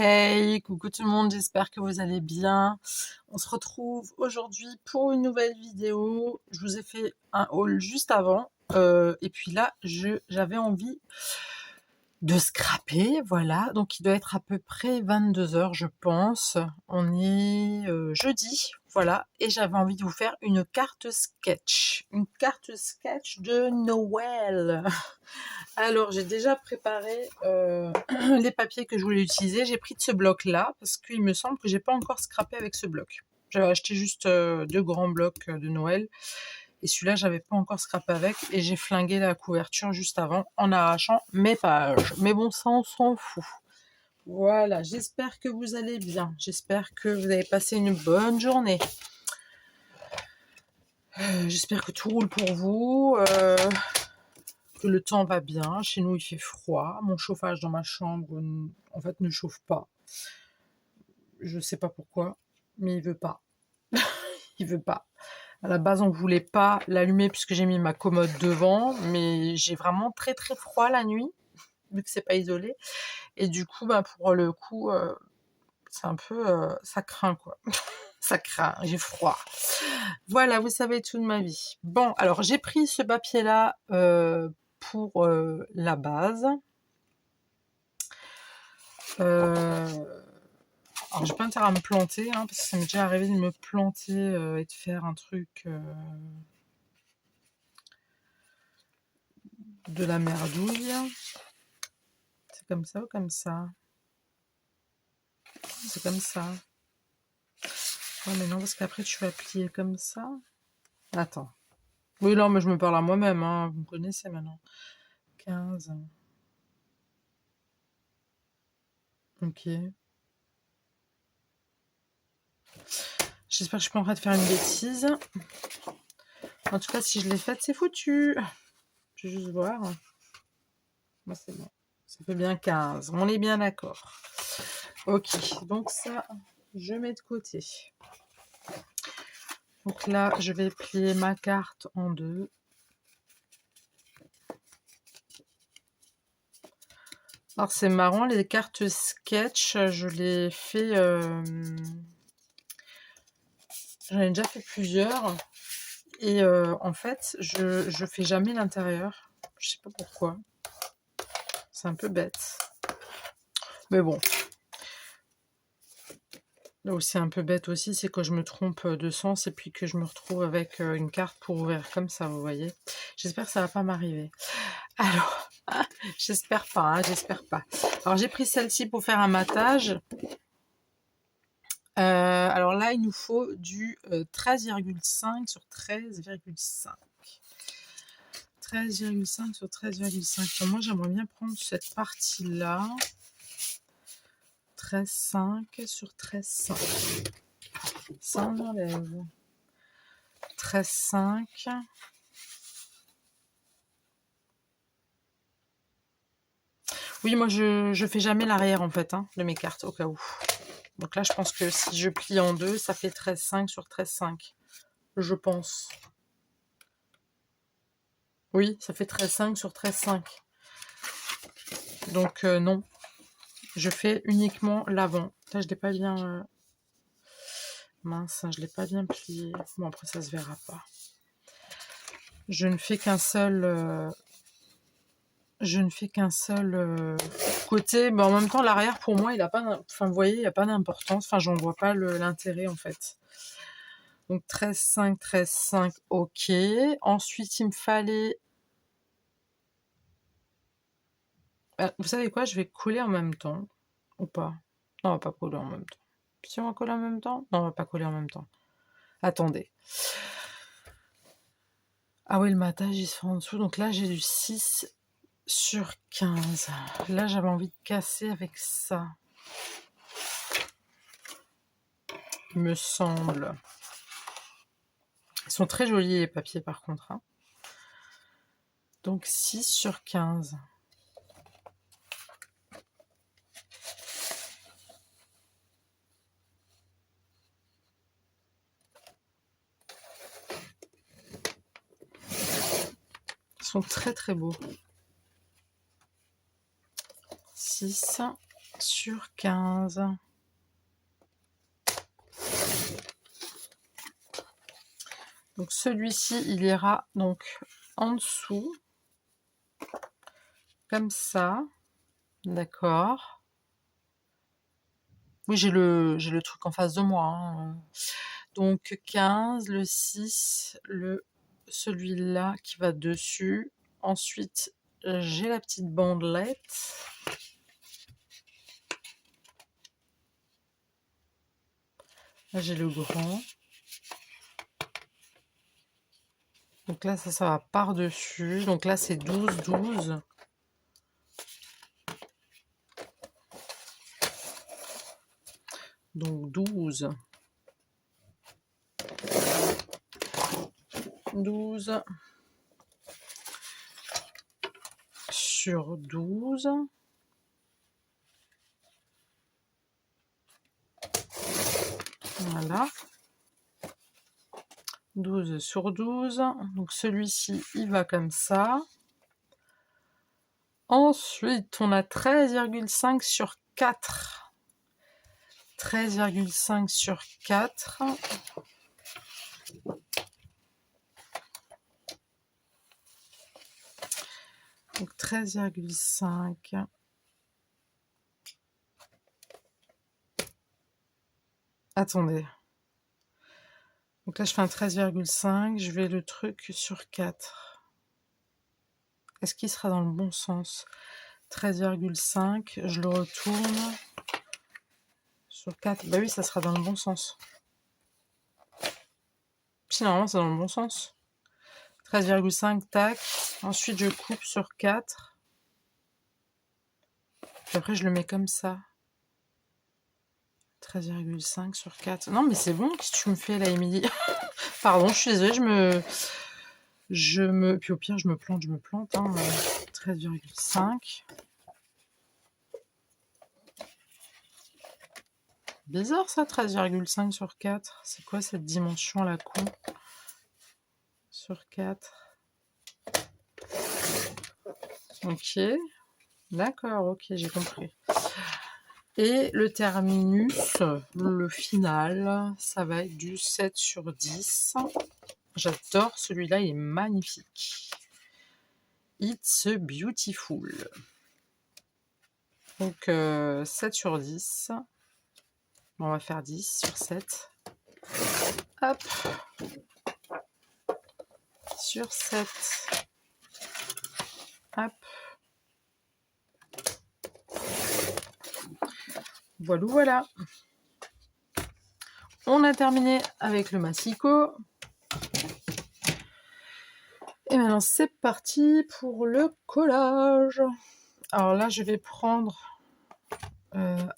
Hey, coucou tout le monde, j'espère que vous allez bien. On se retrouve aujourd'hui pour une nouvelle vidéo. Je vous ai fait un haul juste avant. Et puis là, j'avais envie de scraper, voilà. Donc il doit être à peu près 22 heures, je pense. On est jeudi, voilà. Et j'avais envie de vous faire une carte sketch. Une carte sketch de Noël. Alors, j'ai déjà préparé les papiers que je voulais utiliser. J'ai pris de ce bloc-là parce qu'il me semble que j'ai pas encore scrappé avec ce bloc. J'avais acheté juste deux grands blocs de Noël et celui-là, j'avais pas encore scrappé avec et j'ai flingué la couverture juste avant en arrachant mes pages. Mais bon, ça, on s'en fout. Voilà, j'espère que vous allez bien. J'espère que vous avez passé une bonne journée. J'espère que tout roule pour vous. Que le temps va bien. Chez nous, il fait froid. Mon chauffage dans ma chambre, en fait, ne chauffe pas. Je sais pas pourquoi, mais il veut pas. Il veut pas. À la base, on voulait pas l'allumer puisque j'ai mis ma commode devant, mais j'ai vraiment très très froid la nuit, vu que c'est pas isolé. Et du coup, bah, pour le coup, c'est un peu, ça craint quoi. Ça craint, j'ai froid. Voilà, vous savez tout de ma vie. Bon, alors j'ai pris ce papier-là pour la base. Alors j'ai pas intérêt à me planter, hein, parce que ça m'est déjà arrivé de me planter et de faire un truc de la merdouille. C'est comme ça ou comme ça? C'est comme ça. Oh mais non, parce qu'après tu vas plier comme ça. Attends. Oui, non, mais je me parle à moi-même, hein. Vous me connaissez maintenant. 15. Ok. J'espère que je suis pas en train de faire une bêtise. En tout cas, si je l'ai faite, c'est foutu. Je vais juste voir. Moi, c'est bon. Ça fait bien 15. On est bien d'accord. Ok, donc ça, je mets de côté. Donc là, je vais plier ma carte en deux. Alors c'est marrant, les cartes sketch, je les fais... J'en ai déjà fait plusieurs. Et en fait, je fais jamais l'intérieur. Je sais pas pourquoi. C'est un peu bête. Mais bon. Là où c'est un peu bête aussi, c'est que je me trompe de sens et puis que je me retrouve avec une carte pour ouvrir comme ça, vous voyez. J'espère que ça va pas m'arriver. Alors, j'espère pas, hein, j'espère pas. Alors j'ai pris celle-ci pour faire un matage. Alors là, il nous faut du 13,5 sur 13,5. 13,5 sur 13,5. Moi, j'aimerais bien prendre cette partie-là. 13,5 sur 13,5. Ça, on enlève. 13,5. Oui, moi, je fais jamais l'arrière, en fait, hein, de mes cartes, au cas où. Donc là, je pense que si je plie en deux, ça fait 13,5 sur 13,5. Je pense. Oui, ça fait 13,5 sur 13,5. Donc non, je fais uniquement l'avant. Là, je l'ai pas bien... Mince, je l'ai pas bien plié. Bon, après, ça se verra pas. Je ne fais qu'un seul... Je ne fais qu'un seul côté. Mais en même temps, l'arrière, pour moi, il a pas... Enfin, vous voyez, il n'y a pas d'importance. Enfin, j'en vois pas l'intérêt, en fait. Donc 13,5, 13,5, ok. Ensuite, il me fallait... vous savez quoi? Je vais coller en même temps. Ou pas? Non, on va pas coller en même temps. Si on va coller en même temps? Non, on va pas coller en même temps. Attendez. Ah oui, le matage, il se fait en dessous. Donc là, j'ai du 6 sur 15. Là, j'avais envie de casser avec ça. Il me semble. Ils sont très jolis, les papiers, par contre. Hein. Donc 6 sur 15. Ils sont très très beaux. 6. sur 15. Donc celui-ci, il ira donc en dessous, comme ça, d'accord. Oui, j'ai le truc en face de moi, hein. Donc 15, le 6, celui-là qui va dessus. Ensuite, j'ai la petite bandelette. Là, j'ai le grand. Donc là, ça va par-dessus. Donc là, c'est 12, 12. Donc 12. 12 sur 12. Voilà. 12 sur 12. Donc celui-ci, il va comme ça. Ensuite, on a 13,5 sur 4. 13,5 sur 4. Donc 13,5. Attendez. Donc là, je fais un 13,5. Je vais le truc sur 4. Est-ce qu'il sera dans le bon sens? 13,5. Je le retourne sur 4. Bah oui, ça sera dans le bon sens. Si, normalement, c'est dans le bon sens. 13,5, tac. Ensuite, je coupe sur 4. Puis après, je le mets comme ça. 13,5 sur 4. Non, mais c'est bon, qu'est-ce que tu me fais là, Émilie? Pardon, je suis désolée, Puis au pire, je me plante, hein. 13,5. Bizarre ça, 13,5 sur 4. C'est quoi cette dimension à la con? Sur 4. Ok. D'accord, ok, j'ai compris. Et le terminus, le final, ça va être du 7 sur 10. J'adore celui-là, il est magnifique. It's beautiful. Donc 7 sur 10. On va faire 10 sur 7. Hop. Sur 7. Hop. Voilà, voilà. On a terminé avec le massicot. Et maintenant, c'est parti pour le collage. Alors là, je vais prendre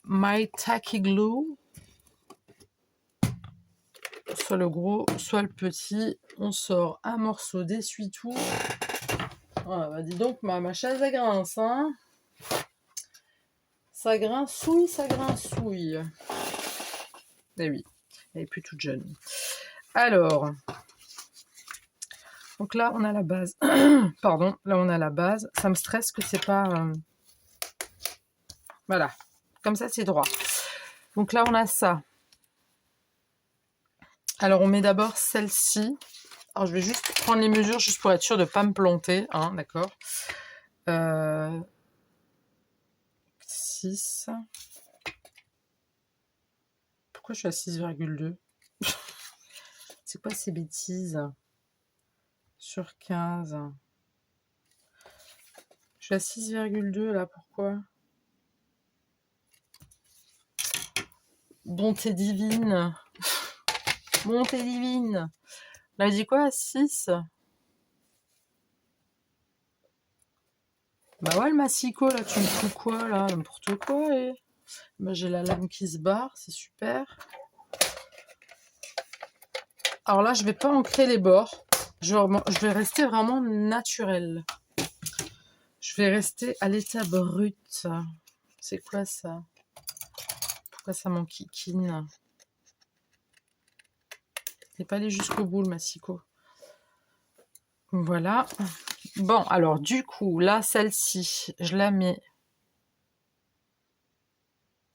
My Tacky Glue. Soit le gros, soit le petit. On sort un morceau d'essuie-tout. Voilà, bah dis donc, ma chaise à grince, hein. Ça grincouille, ça grincouille. Eh oui, elle est plus toute jeune. Alors, donc là, on a la base. Pardon, là, on a la base. Ça me stresse que c'est pas... Voilà, comme ça, c'est droit. Donc là, on a ça. Alors, on met d'abord celle-ci. Alors, je vais juste prendre les mesures, juste pour être sûr de ne pas me planter, hein, d'accord. 6. Pourquoi je suis à 6,2? C'est quoi ces bêtises? Sur 15. Je suis à 6,2 là, pourquoi? Bonté divine. Bonté divine. On a dit quoi? 6? Bah ouais, le massicot, là, tu me fous quoi, là? N'importe quoi, et... Bah, j'ai la lame qui se barre, c'est super. Alors là, je vais pas ancrer les bords. Je vais rester vraiment naturel. Je vais rester à l'état brut. C'est quoi ça? Pourquoi ça m'enquiquine? Il n'est pas allé jusqu'au bout, le massicot. Voilà. Bon, alors du coup, là, celle-ci, je la mets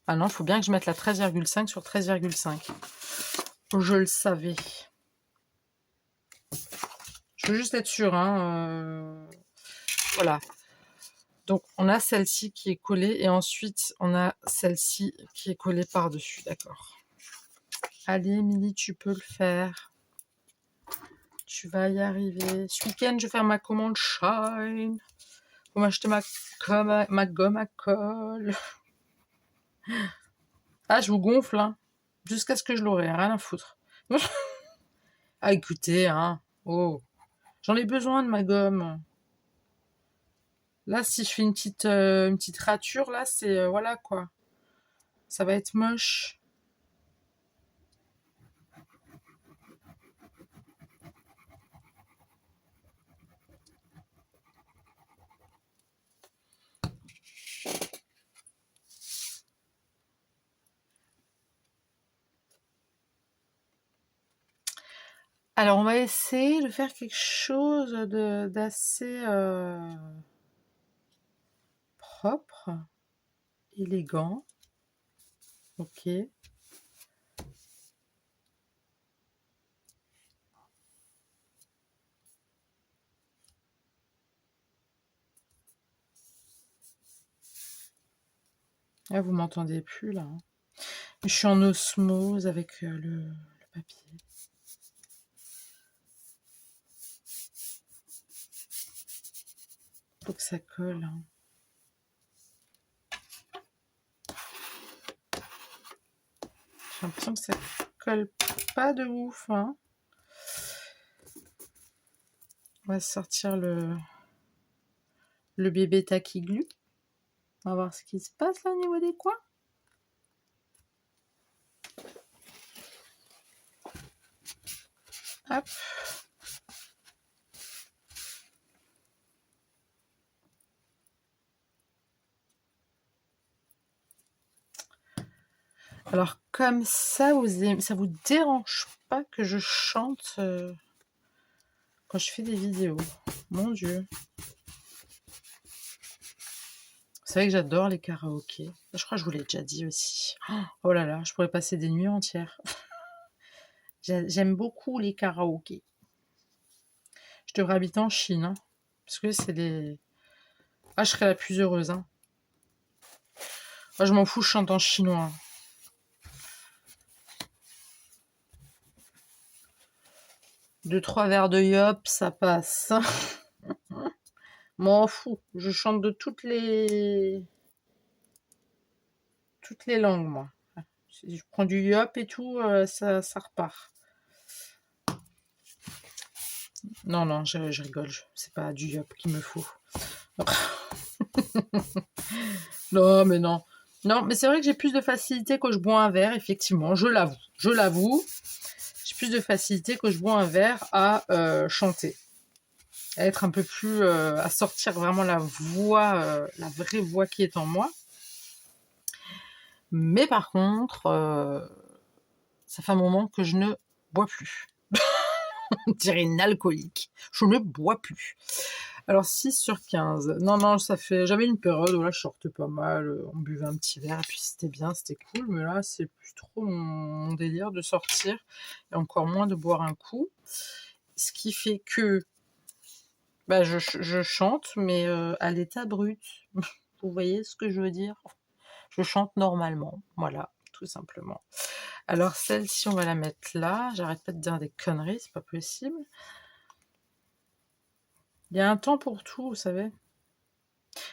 Ah non, il faut bien que je mette la 13,5 sur 13,5. Je le savais. Je veux juste être sûre, hein. Voilà. Donc, on a celle-ci qui est collée et ensuite, on a celle-ci qui est collée par-dessus. D'accord. Allez, Émilie, tu peux le faire. Tu vas y arriver. Ce week-end, je vais faire ma commande Shine. Pour m'acheter ma gomme à colle. Ah, je vous gonfle, hein. Jusqu'à ce que je l'aurai, rien à foutre. Ah, écoutez, hein. Oh, j'en ai besoin de ma gomme. Là, si je fais une petite rature, là, c'est... voilà, quoi. Ça va être moche. Alors, on va essayer de faire quelque chose d'assez propre, élégant. Ok. Ah, vous m'entendez plus, là, hein. Je suis en osmose avec le papier. Faut que ça colle, hein. J'ai l'impression que ça colle pas de ouf, hein. On va sortir le bébé Takiglu. On va voir ce qui se passe là au niveau des coins. Hop. Alors comme ça, ça vous dérange pas que je chante quand je fais des vidéos? Mon Dieu. Vous savez que j'adore les karaokés. Je crois que je vous l'ai déjà dit aussi. Oh là là, je pourrais passer des nuits entières. J'aime beaucoup les karaokés. Je devrais habiter en Chine, hein, parce que c'est les... Ah, je serais la plus heureuse, hein. Moi, je m'en fous, je chante en chinois. 2-3 verres de yop, ça passe. M'en fous. Je chante de toutes les langues, moi. Si je prends du yop et tout, ça repart. Non, non, je rigole. C'est pas du yop qu'il me faut. Non, mais non. Non, mais c'est vrai que j'ai plus de facilité quand je bois un verre, effectivement. Je l'avoue. Je l'avoue. J'ai plus de facilité quand je bois un verre à chanter. À être un peu plus... à sortir vraiment la voix, la vraie voix qui est en moi. Mais par contre, ça fait un moment que je ne bois plus. On dirait une alcoolique. Je ne bois plus. Alors 6 sur 15. Non, non, ça fait... J'avais une période où là, je sortais pas mal. On buvait un petit verre et puis c'était bien, c'était cool. Mais là, c'est plus trop mon délire de sortir. Et encore moins de boire un coup. Ce qui fait que bah, je chante, mais à l'état brut. Vous voyez ce que je veux dire? Je chante normalement. Voilà, tout simplement. Alors celle-ci, on va la mettre là. J'arrête pas de dire des conneries, c'est pas possible. Il y a un temps pour tout, vous savez.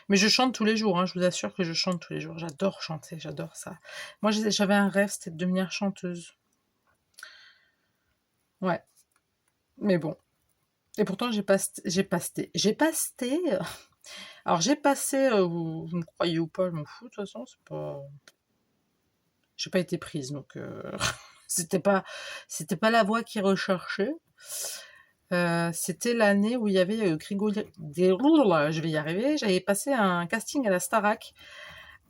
Mais je chante tous les jours, hein, je vous assure que je chante tous les jours. J'adore chanter, j'adore ça. Moi, j'avais un rêve, c'était de devenir chanteuse. Ouais, mais bon. Et pourtant, j'ai passé. Alors, j'ai passé, vous me croyez ou pas, je m'en fous, de toute façon, c'est pas... J'ai pas été prise, donc c'était pas la voix qui recherchait. C'était l'année où il y avait Grégory... Je vais y arriver. J'avais passé un casting à la Starac.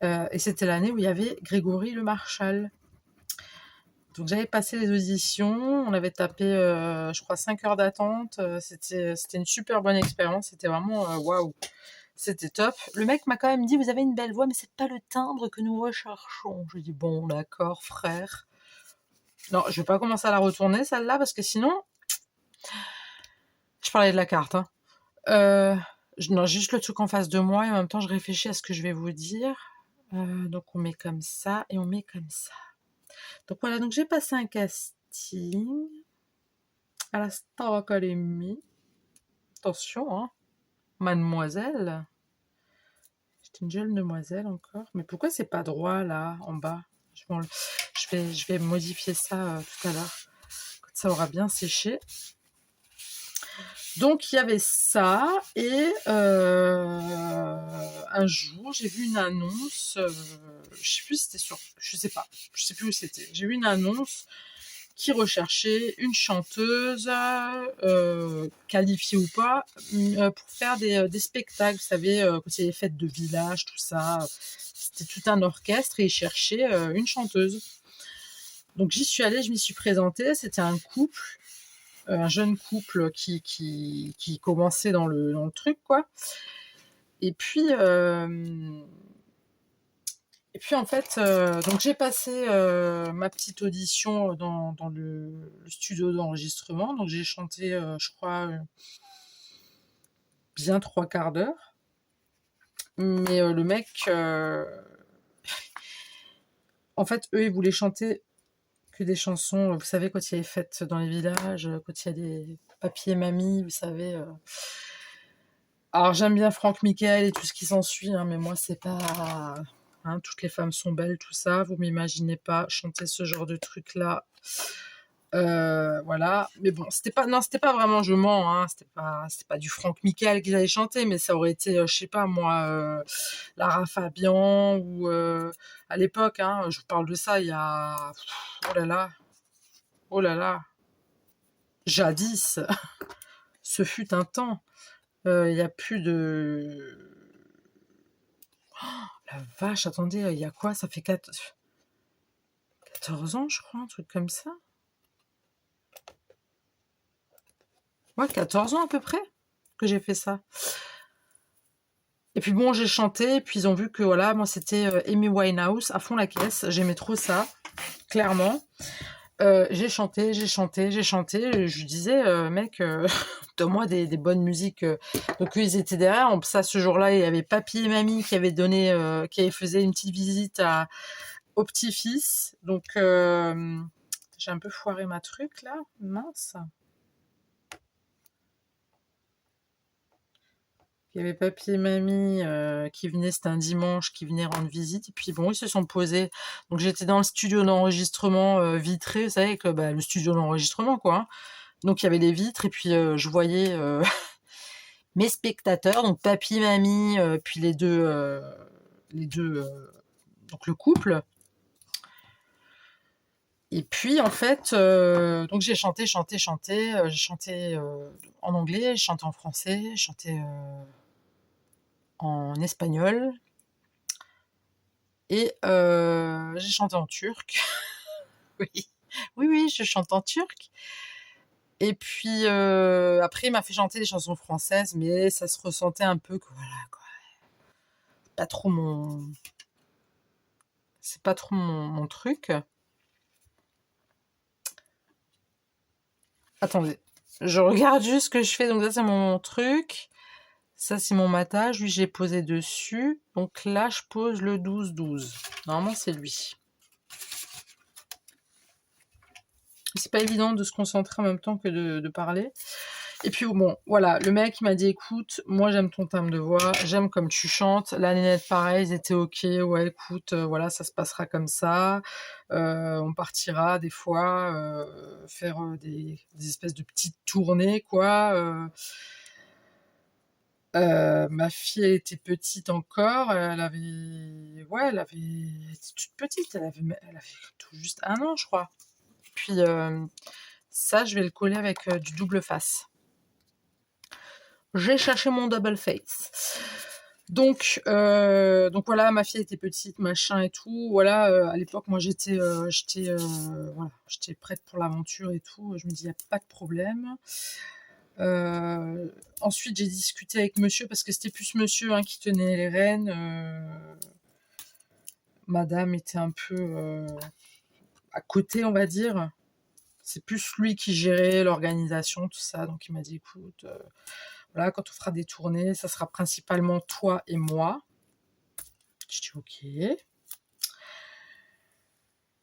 Et c'était l'année où il y avait Grégory Le Marchal. Donc j'avais passé les auditions. On avait tapé, je crois, 5 heures d'attente. C'était une super bonne expérience. C'était vraiment waouh. C'était top. Le mec m'a quand même dit, vous avez une belle voix, mais c'est pas le timbre que nous recherchons. Je lui ai dit, bon, d'accord, frère. Non, je vais pas commencer à la retourner, celle-là, parce que sinon, je parlais de la carte, hein. Euh, non, juste le truc en face de moi, et en même temps, je réfléchis à ce que je vais vous dire. Donc, on met comme ça, et on met comme ça. Donc, voilà, donc j'ai passé un casting à la Star Academy. Attention, hein, mademoiselle. J'étais une jeune demoiselle encore. Mais pourquoi c'est pas droit, là, en bas? Je vais modifier ça tout à l'heure. Quand ça aura bien séché. Donc, il y avait ça. Et un jour, j'ai vu une annonce. Je sais plus si c'était sur... Je sais pas. Je sais plus où c'était. J'ai vu une annonce qui recherchait une chanteuse, qualifiée ou pas, pour faire des spectacles. Vous savez, quand il y a les fêtes de village, tout ça, c'était tout un orchestre et ils cherchaient une chanteuse. Donc j'y suis allée, je m'y suis présentée. C'était un couple, un jeune couple qui commençait dans le truc, quoi. Et puis en fait, donc j'ai passé ma petite audition dans le studio d'enregistrement. Donc j'ai chanté, je crois, bien 3/4 d'heure. Mais le mec, en fait, eux, ils voulaient chanter que des chansons, vous savez, quand il y a les fêtes dans les villages, quand il y a des papiers mamies, vous savez. Alors j'aime bien Franck Michael et tout ce qui s'ensuit, hein, mais moi, c'est pas... Hein, toutes les femmes sont belles, tout ça. Vous m'imaginez pas chanter ce genre de truc-là. Voilà. Mais bon, c'était pas vraiment je mens, hein. C'était pas du Franck Michael qu'ils allaient chanter, mais ça aurait été, je sais pas moi, Lara Fabian ou à l'époque, hein, je vous parle de ça il y a, oh là là, oh là là, jadis, ce fut un temps. Il y a plus de, la vache, attendez, il y a quoi? Ça fait 14 ans, je crois, un truc comme ça. Ouais, 14 ans à peu près que j'ai fait ça. Et puis bon, j'ai chanté, et puis ils ont vu que voilà, moi c'était Amy Winehouse à fond la caisse. J'aimais trop ça, clairement. J'ai chanté, j'ai chanté, j'ai chanté. Et je lui disais, mec, donne-moi des bonnes musiques. Donc eux, ils étaient derrière. Ça, ce jour-là, il y avait papy et mamie qui avaient donné, qui avaient fait une petite visite au petit-fils. Donc j'ai un peu foiré ma truc là, mince. Il y avait papy et mamie qui venaient, c'était un dimanche, qui venaient rendre visite. Et puis bon, ils se sont posés. Donc j'étais dans le studio d'enregistrement vitré, vous savez, avec le studio d'enregistrement, quoi, hein. Donc il y avait les vitres, et puis je voyais mes spectateurs, donc papy, mamie, puis les deux, donc le couple. Et puis en fait, donc j'ai chanté, chanté, chanté. J'ai chanté en anglais, j'ai chanté en français, j'ai chanté en espagnol. Et j'ai chanté en turc. Oui, oui, oui, je chante en turc. Et puis après, il m'a fait chanter des chansons françaises, mais ça se ressentait un peu que voilà, quoi. Pas trop mon... C'est pas trop mon truc. Attendez, je regarde juste ce que je fais. Donc ça, c'est mon truc. Ça, c'est mon matage. Lui, j'ai posé dessus. Donc là, je pose le 12-12. Normalement, c'est lui. C'est pas évident de se concentrer en même temps que de parler. Et puis bon, voilà, le mec il m'a dit, écoute, moi j'aime ton timbre de voix, j'aime comme tu chantes. La nénette pareil, ils étaient ok, ouais, écoute, voilà, ça se passera comme ça. On partira des fois faire des espèces de petites tournées, quoi. Ma fille, elle était petite encore, elle était toute petite, elle avait tout juste 1 an, je crois. Puis ça, je vais le coller avec du double face. J'ai cherché mon double face. Donc voilà, ma fille était petite, machin et tout. Voilà, à l'époque, moi j'étais voilà, j'étais prête pour l'aventure et tout. Je me dis, il n'y a pas de problème. Ensuite, j'ai discuté avec monsieur, parce que c'était plus monsieur qui tenait les rênes. Madame était un peu à côté, on va dire. C'est plus lui qui gérait l'organisation, tout ça. Donc, il m'a dit, écoute, voilà, quand on fera des tournées, ça sera principalement toi et moi. Je dis, ok.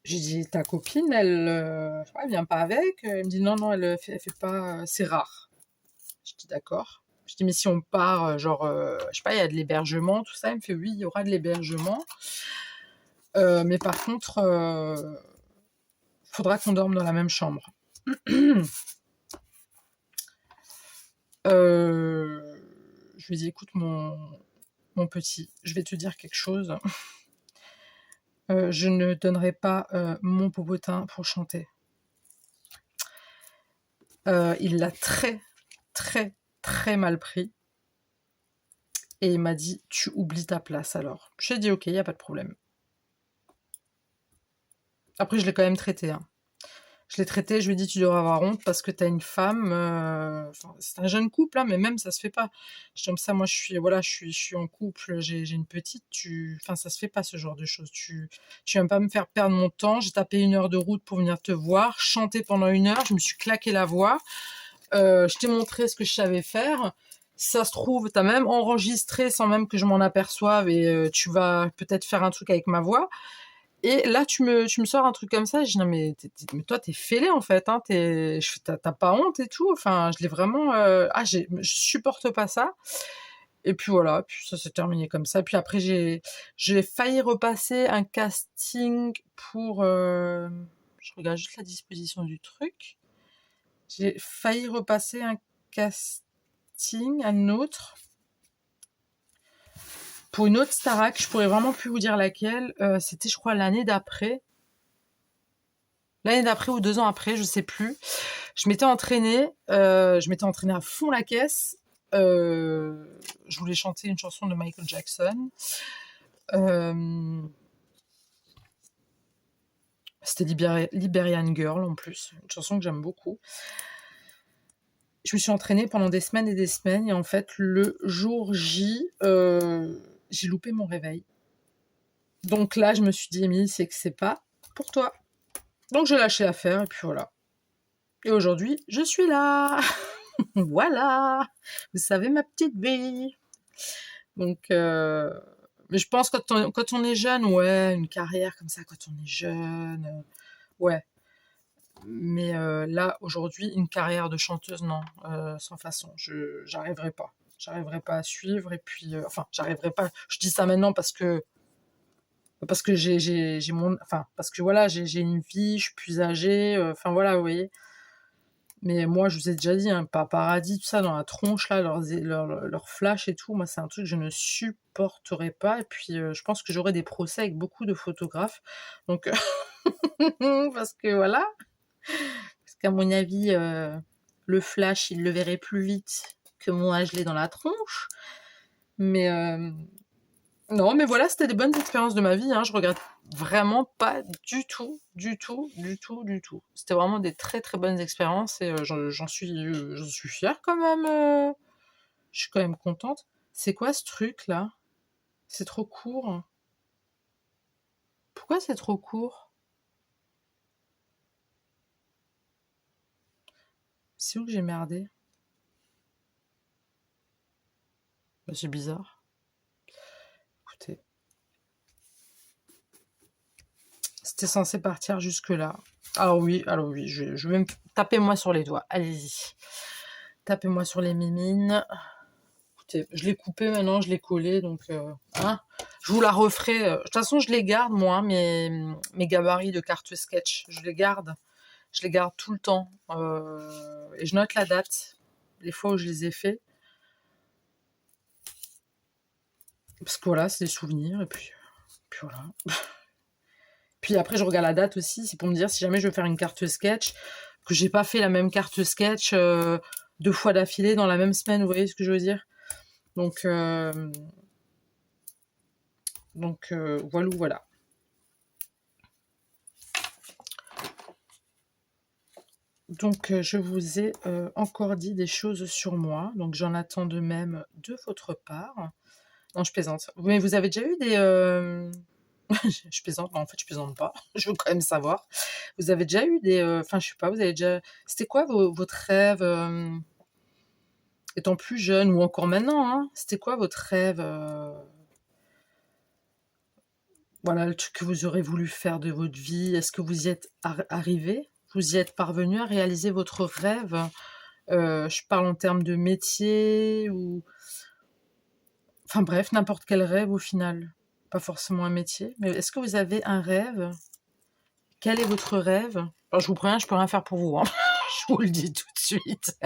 J'ai dit, ta copine, elle vient pas avec? Elle me dit, non, non, elle fait pas, c'est rare. Je dis, d'accord. Je dis, mais si on part, genre, je sais pas, il y a de l'hébergement, tout ça. Elle me fait, oui, il y aura de l'hébergement. Mais par contre, faudra qu'on dorme dans la même chambre. Je lui dis, écoute, mon petit, je vais te dire quelque chose. Je ne donnerai pas mon popotin pour chanter. Il l'a très, très, très mal pris. Et il m'a dit, tu oublies ta place alors. J'ai dit, ok, il n'y a pas de problème. Après, je l'ai quand même traité. Je l'ai traité, je lui ai dit, tu devrais avoir honte parce que tu as une femme. C'est un jeune couple, mais même ça se fait pas. Je dis comme ça, moi, je suis en couple, j'ai une petite. Enfin, ça se fait pas ce genre de choses. Tu viens pas me faire perdre mon temps. J'ai tapé 1 heure de route pour venir te voir, chanter pendant 1 heure. Je me suis claqué la voix. Je t'ai montré ce que je savais faire. Si ça se trouve, t'as même enregistré sans même que je m'en aperçoive et tu vas peut-être faire un truc avec ma voix. Et là, tu me sors un truc comme ça. Je dis, non, mais mais toi, t'es fêlé, en fait. T'as pas honte et tout. Enfin, je l'ai vraiment... je supporte pas ça. Et puis voilà, puis ça s'est terminé comme ça. Puis après, j'ai failli repasser un casting pour... je regarde juste la disposition du truc. J'ai failli repasser un casting, un autre, pour une autre Starac. Je pourrais vraiment plus vous dire laquelle. C'était, je crois, l'année d'après. L'année d'après ou 2 ans après, je sais plus. Je m'étais entraînée à fond la caisse. Je voulais chanter une chanson de Michael Jackson. C'était Liberian Girl en plus, une chanson que j'aime beaucoup. Je me suis entraînée pendant des semaines et des semaines, et en fait, le jour J, j'ai loupé mon réveil. Donc là, je me suis dit, Émilie, c'est que c'est pas pour toi. Donc j'ai lâché l'affaire, et puis voilà. Et aujourd'hui, je suis là. Voilà. Vous savez, ma petite vie. Donc, mais je pense que quand on est jeune, ouais, une carrière comme ça, quand on est jeune, ouais. Mais là, aujourd'hui, une carrière de chanteuse, non, sans façon. J'arriverai pas. J'arriverai pas à suivre. Et puis, enfin, j'arriverai pas. Je dis ça maintenant parce que j'ai mon, enfin, parce que voilà, j'ai une vie, je suis plus âgée. Enfin voilà, vous voyez. Mais moi, je vous ai déjà dit, paparazzi, tout ça, dans la tronche, là, leur flash et tout, moi, c'est un truc que je ne supporterai pas. Et puis, je pense que j'aurai des procès avec beaucoup de photographes. Donc, parce que voilà, parce qu'à mon avis, le flash, il le verrait plus vite que moi, je l'ai dans la tronche. Mais non, mais voilà, c'était des bonnes expériences de ma vie. Je regrette vraiment pas du tout, du tout, du tout, du tout. C'était vraiment des très très bonnes expériences et j'en suis fière quand même. Je suis quand même contente. C'est quoi ce truc là? C'est trop court. Pourquoi c'est trop court? C'est où que j'ai merdé? Bah, c'est bizarre. Écoutez, c'était censé partir jusque là. Alors oui, je vais me tapez-moi sur les doigts. Allez-y. Tapez-moi sur les mimines. Écoutez, je l'ai coupé maintenant, je l'ai collé, donc je vous la referai. De toute façon, je les garde, moi, mes gabarits de carte sketch. Je les garde. Je les garde tout le temps. Et je note la date, les fois où je les ai faits. Parce que voilà, c'est des souvenirs, et puis voilà. Puis après, je regarde la date aussi, c'est pour me dire si jamais je veux faire une carte sketch, que j'ai pas fait la même carte sketch 2 fois d'affilée dans la même semaine, vous voyez ce que je veux dire? Donc, voilà. Donc, je vous ai encore dit des choses sur moi. Donc, j'en attends de même de votre part. Non, je plaisante. Mais vous avez déjà eu des... je plaisante, mais en fait, je plaisante pas. Je veux quand même savoir. Vous avez déjà eu des... Enfin, je sais pas, vous avez déjà... C'était quoi votre rêve étant plus jeune ou encore maintenant, hein? C'était quoi votre rêve voilà, le truc que vous aurez voulu faire de votre vie. Est-ce que vous y êtes arrivé? Vous y êtes parvenu à réaliser votre rêve? Je parle en termes de métier ou... Enfin bref, n'importe quel rêve au final. Pas forcément un métier. Mais est-ce que vous avez un rêve? Quel est votre rêve? Alors, je vous préviens, je peux rien faire pour vous, hein. Je vous le dis tout de suite.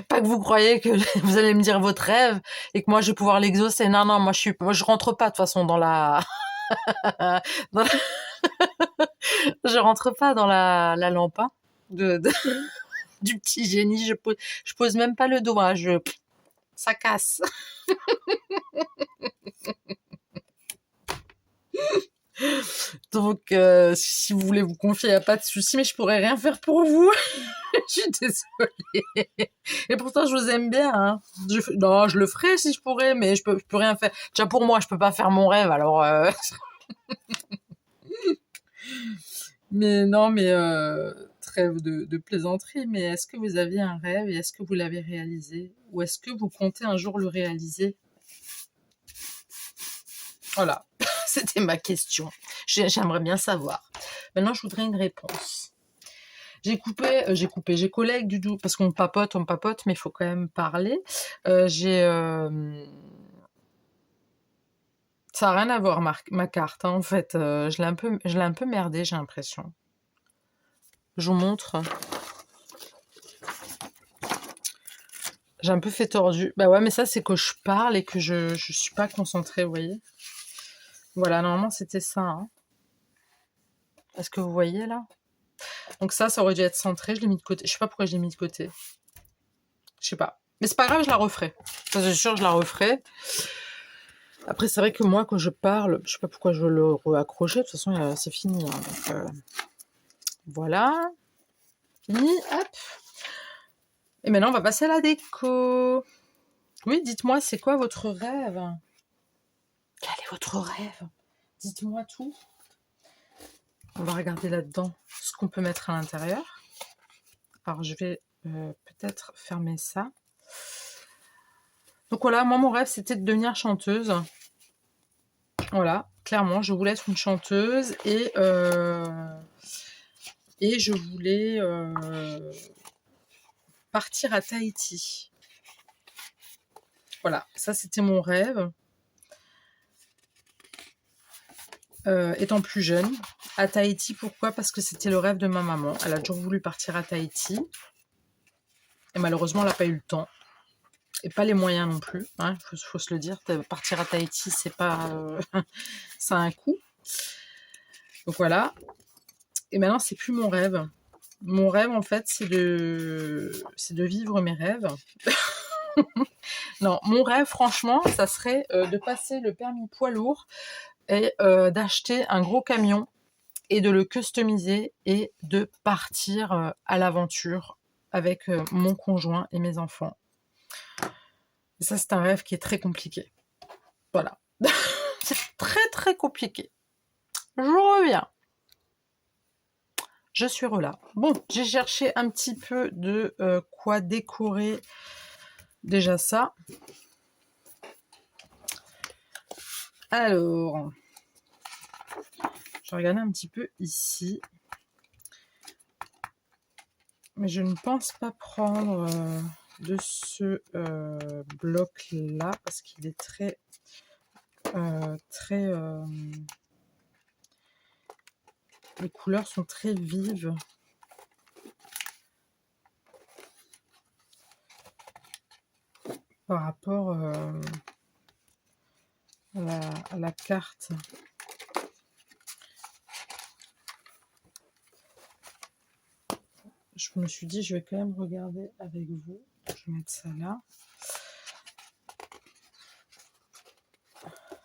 Pas que vous croyez que vous allez me dire votre rêve et que moi je vais pouvoir l'exaucer. Non, non, moi je rentre pas de toute façon dans la, dans la- je rentre pas dans la lampe hein, du petit génie. Je pose même pas le doigt. Ça casse. Donc, si vous voulez vous confier, il n'y a pas de souci, mais je pourrais rien faire pour vous. Je suis désolée. Et pourtant, je vous aime bien. Hein. Non, je le ferais si je pourrais, mais je peux rien faire. Déjà, pour moi, je peux pas faire mon rêve, alors... Mais non, mais trêve de plaisanterie. Mais est-ce que vous aviez un rêve et est-ce que vous l'avez réalisé? Ou est-ce que vous comptez un jour le réaliser? Voilà, c'était ma question. J'aimerais bien savoir. Maintenant, je voudrais une réponse. J'ai collègue du doux, parce qu'on papote, mais il faut quand même parler. Ça n'a rien à voir, ma carte, hein, en fait. Je l'ai un peu merdé, j'ai l'impression. Je vous montre. J'ai un peu fait tordu. Bah ouais, mais ça, c'est que je parle et que je suis pas concentrée, vous voyez. Voilà, normalement, c'était ça. Hein. Est-ce que vous voyez, là? Donc ça aurait dû être centré. Je l'ai mis de côté. Je sais pas pourquoi je l'ai mis de côté. Je sais pas. Mais c'est pas grave, je la referai. Ça, c'est sûr, je la referai. Après, c'est vrai que moi, quand je parle, je sais pas pourquoi je veux le accrocher. De toute façon, c'est fini. Hein. Donc, voilà. Fini. Hop. Et maintenant, on va passer à la déco. Oui, dites-moi, c'est quoi votre rêve? Quel est votre rêve? Dites-moi tout. On va regarder là-dedans ce qu'on peut mettre à l'intérieur. Alors, je vais peut-être fermer ça. Donc voilà, moi, mon rêve, c'était de devenir chanteuse. Voilà, clairement, je voulais être une chanteuse et je voulais partir à Tahiti. Voilà, ça c'était mon rêve. Étant plus jeune, à Tahiti, pourquoi? Parce que c'était le rêve de ma maman. Elle a toujours voulu partir à Tahiti. Et malheureusement, elle n'a pas eu le temps. Et pas les moyens non plus. Hein, faut se le dire. Partir à Tahiti, c'est pas... ça a un coût. Donc voilà. Et maintenant, c'est plus mon rêve. Mon rêve, en fait, c'est de vivre mes rêves. Non, mon rêve, franchement, ça serait de passer le permis poids lourd et d'acheter un gros camion et de le customiser et de partir à l'aventure avec mon conjoint et mes enfants. Et ça, c'est un rêve qui est très compliqué. Voilà. C'est très, très compliqué. Je reviens. Je suis là. Bon, j'ai cherché un petit peu de quoi décorer déjà ça. Alors, je regarde un petit peu ici. Mais je ne pense pas prendre de ce bloc-là parce qu'il est très... les couleurs sont très vives. Par rapport à la carte. Je me suis dit, je vais quand même regarder avec vous. Je vais mettre ça là.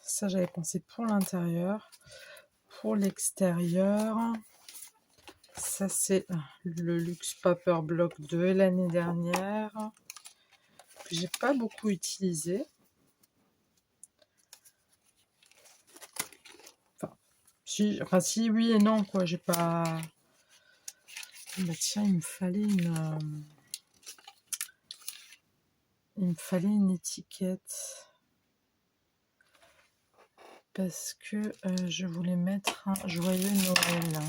Ça, j'avais pensé pour l'intérieur. Pour l'extérieur, Ça, c'est le Luxe Paper Block de l'année dernière, que j'ai pas beaucoup utilisé. Enfin, si, oui et non, quoi. J'ai pas... Bah tiens, il me fallait une étiquette. Parce que je voulais mettre un joyeux Noël.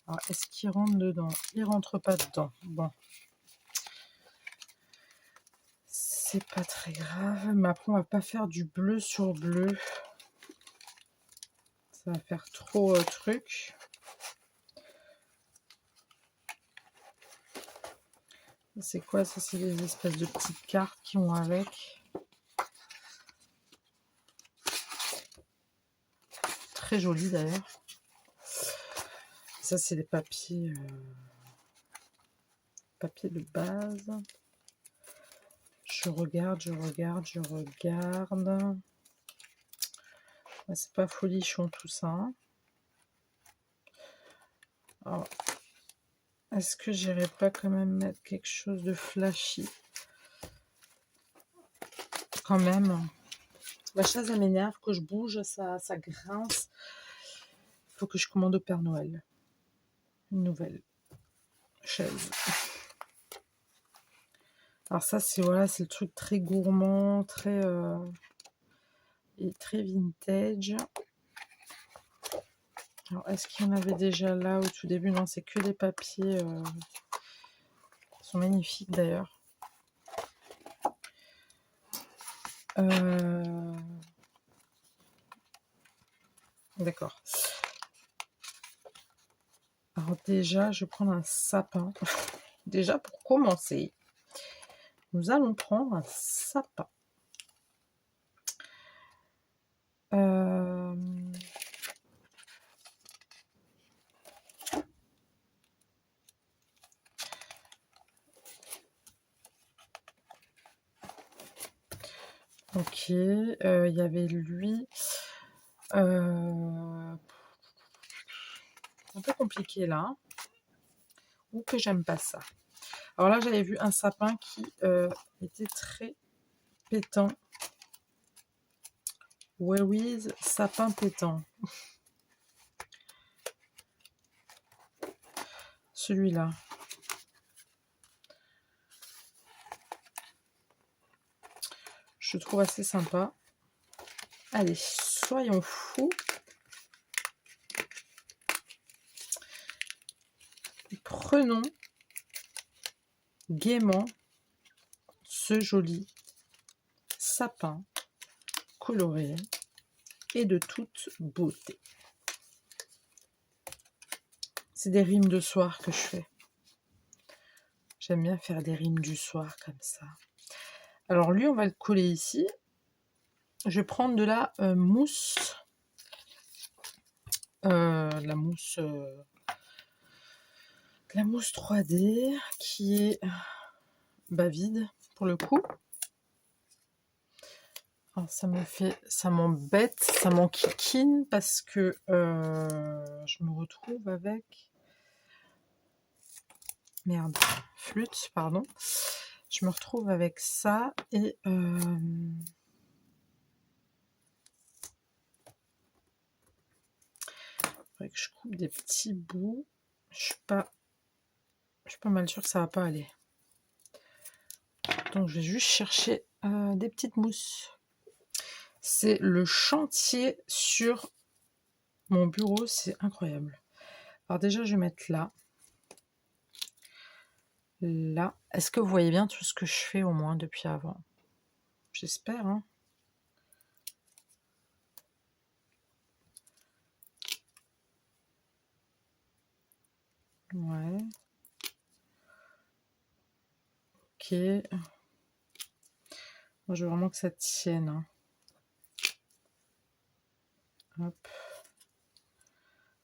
Alors, est-ce qu'il rentre dedans? Il rentre pas dedans. Bon. C'est pas très grave. Mais après, on va pas faire du bleu sur bleu. Ça va faire trop truc. C'est quoi ça? C'est des espèces de petites cartes qui vont avec. Très joli d'ailleurs. Ça, c'est des papiers, papiers de base. Je regarde. Ouais, c'est pas folichon tout ça. Hein. Alors, est-ce que j'irais pas quand même mettre quelque chose de flashy? Quand même. La chaise, elle m'énerve. Que je bouge, ça grince. Il faut que je commande au Père Noël. Une nouvelle chaise. Alors ça, c'est voilà, c'est le truc très gourmand, et très vintage. Alors, est-ce qu'il y en avait déjà là au tout début? Non, c'est que des papiers. Ils sont magnifiques d'ailleurs. D'accord. Alors déjà, je vais prendre un sapin. Déjà, pour commencer, nous allons prendre un sapin. Ok, il y avait lui. Un peu compliqué là. Hein. Ou que j'aime pas ça. Alors là, j'avais vu un sapin qui était très pétant. Where is sapin pétant? Celui-là. Je trouve assez sympa. Allez, soyons fous. Prenons gaiement ce joli sapin coloré et de toute beauté. C'est des rimes de soir que je fais. J'aime bien faire des rimes du soir comme ça. Alors lui, on va le coller ici. Je vais prendre de la mousse. La mousse 3D qui est vide pour le coup. Alors, ça m'embête, ça m'enquiquine parce que je me retrouve avec flûte, pardon. Je me retrouve avec ça et faudrait que je coupe des petits bouts. Je suis pas mal sûre que ça va pas aller. Donc je vais juste chercher des petites mousses. C'est le chantier sur mon bureau, c'est incroyable. Alors déjà, je vais mettre là. Là. Est-ce que vous voyez bien tout ce que je fais au moins depuis avant? J'espère, hein. Ouais. Ok. Moi, je veux vraiment que ça tienne. Hein. Hop.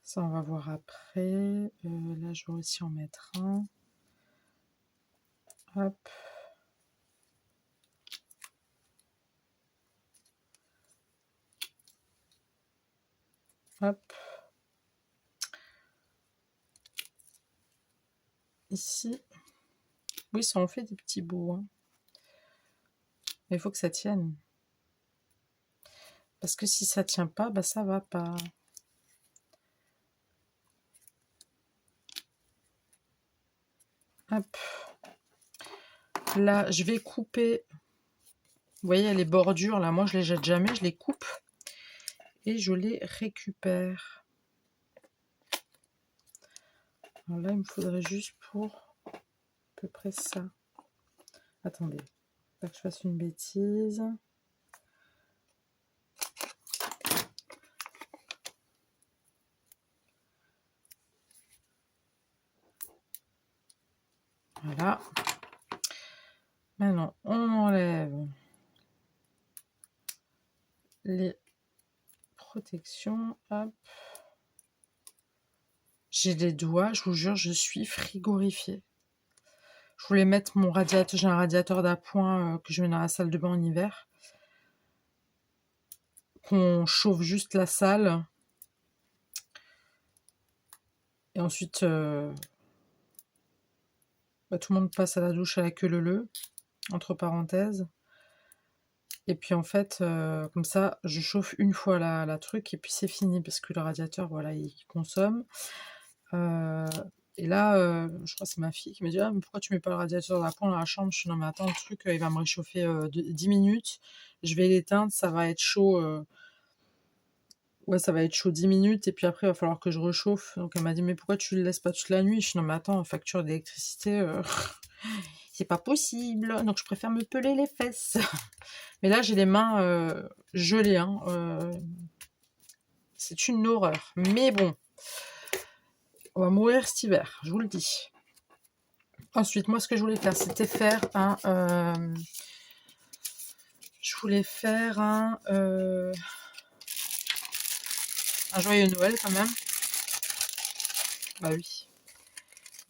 Ça, on va voir après. Là, je vais aussi en mettre un. Hop. Hop. ici. Oui, ça en fait des petits bouts. Hein. Mais il faut que ça tienne. Parce que si ça tient pas, bah ça va pas. Hop. Là, je vais couper. Vous voyez, les bordures, là, moi, je les jette jamais. Je les coupe. Et je les récupère. Alors là, il me faudrait juste pour à peu près ça. Attendez. Pas que je fasse une bêtise. Voilà. Maintenant, on enlève les protections. Hop. J'ai les doigts, je vous jure, je suis frigorifiée. Je voulais mettre mon radiateur, j'ai un radiateur d'appoint que je mets dans la salle de bain en hiver. Qu'on chauffe juste la salle. Et ensuite, bah, tout le monde passe à la douche à la queue leu, entre parenthèses. Et puis en fait, comme ça, je chauffe une fois la truc et puis c'est fini parce que le radiateur, voilà, il consomme. Et là, je crois que c'est ma fille qui m'a dit: «Ah, mais pourquoi tu mets pas le radiateur d'appoint dans la chambre?» Je suis: «Non, mais attends, le truc, il va me réchauffer 10 minutes. Je vais l'éteindre, ça va être chaud. Ouais, ça va être chaud 10 minutes et puis après, il va falloir que je réchauffe.» Donc elle m'a dit: «Mais pourquoi tu le laisses pas toute la nuit?» Je suis: «Non, mais attends, facture d'électricité, c'est pas possible. Donc je préfère me peler les fesses.» Mais là, j'ai les mains gelées. Hein, c'est une horreur. Mais bon, on va mourir cet hiver, je vous le dis. Ensuite, moi, ce que je voulais faire, c'était faire un... je voulais faire un joyeux Noël, quand même. Bah oui.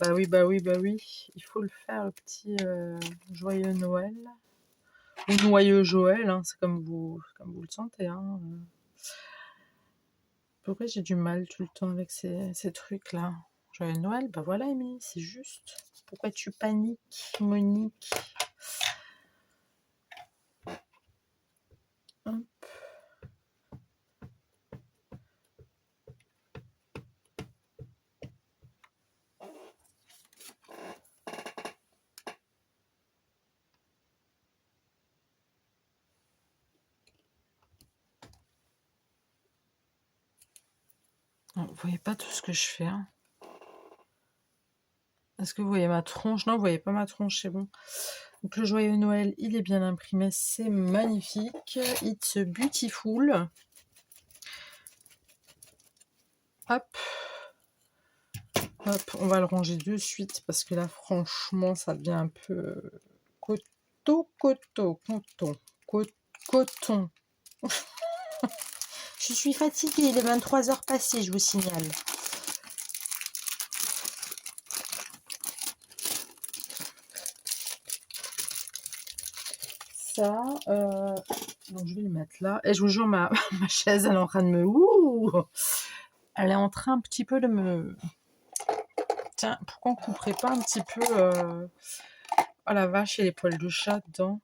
Bah oui, bah oui, bah oui. Il faut le faire, le petit joyeux Noël. Ou noyeux Joël, hein, c'est comme vous le sentez. Hein. Pourquoi j'ai du mal tout le temps avec ces trucs-là? Joyeux Noël, bah voilà, Émilie, c'est juste. Pourquoi tu paniques, Monique? Hop. Vous voyez pas tout ce que je fais. Hein. Est-ce que vous voyez ma tronche? Non, vous voyez pas ma tronche, c'est bon. Donc le joyeux Noël, il est bien imprimé, c'est magnifique. It's beautiful. Hop. Hop, on va le ranger de suite parce que là, franchement, ça devient un peu coton. Je suis fatiguée, il est 23h passées, je vous signale. Ça, donc je vais le mettre là. Et je vous jure, ma chaise, elle est en train de me... Ouh, elle est en train un petit peu de me... Tiens, pourquoi on couperait pas un petit peu... Oh la vache, il y a les poils de chat dedans.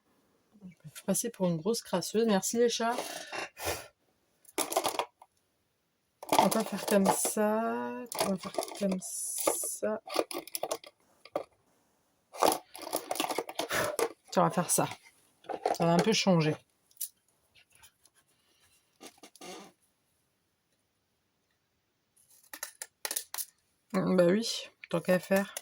Je peux passer pour une grosse crasseuse. Merci les chats. On va faire comme ça. On va faire comme ça. On va faire ça. Ça va un peu changer. Bah oui, tant qu'à faire.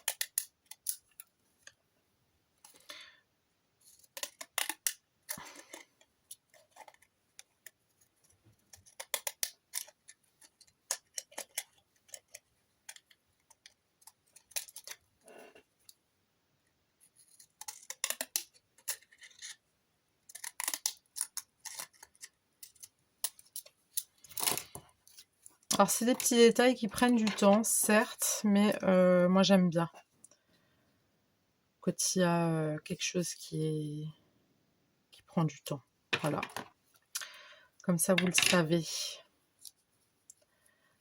Alors c'est des petits détails qui prennent du temps, certes, mais moi j'aime bien. Quand il y a quelque chose qui prend du temps. Voilà. Comme ça, vous le savez.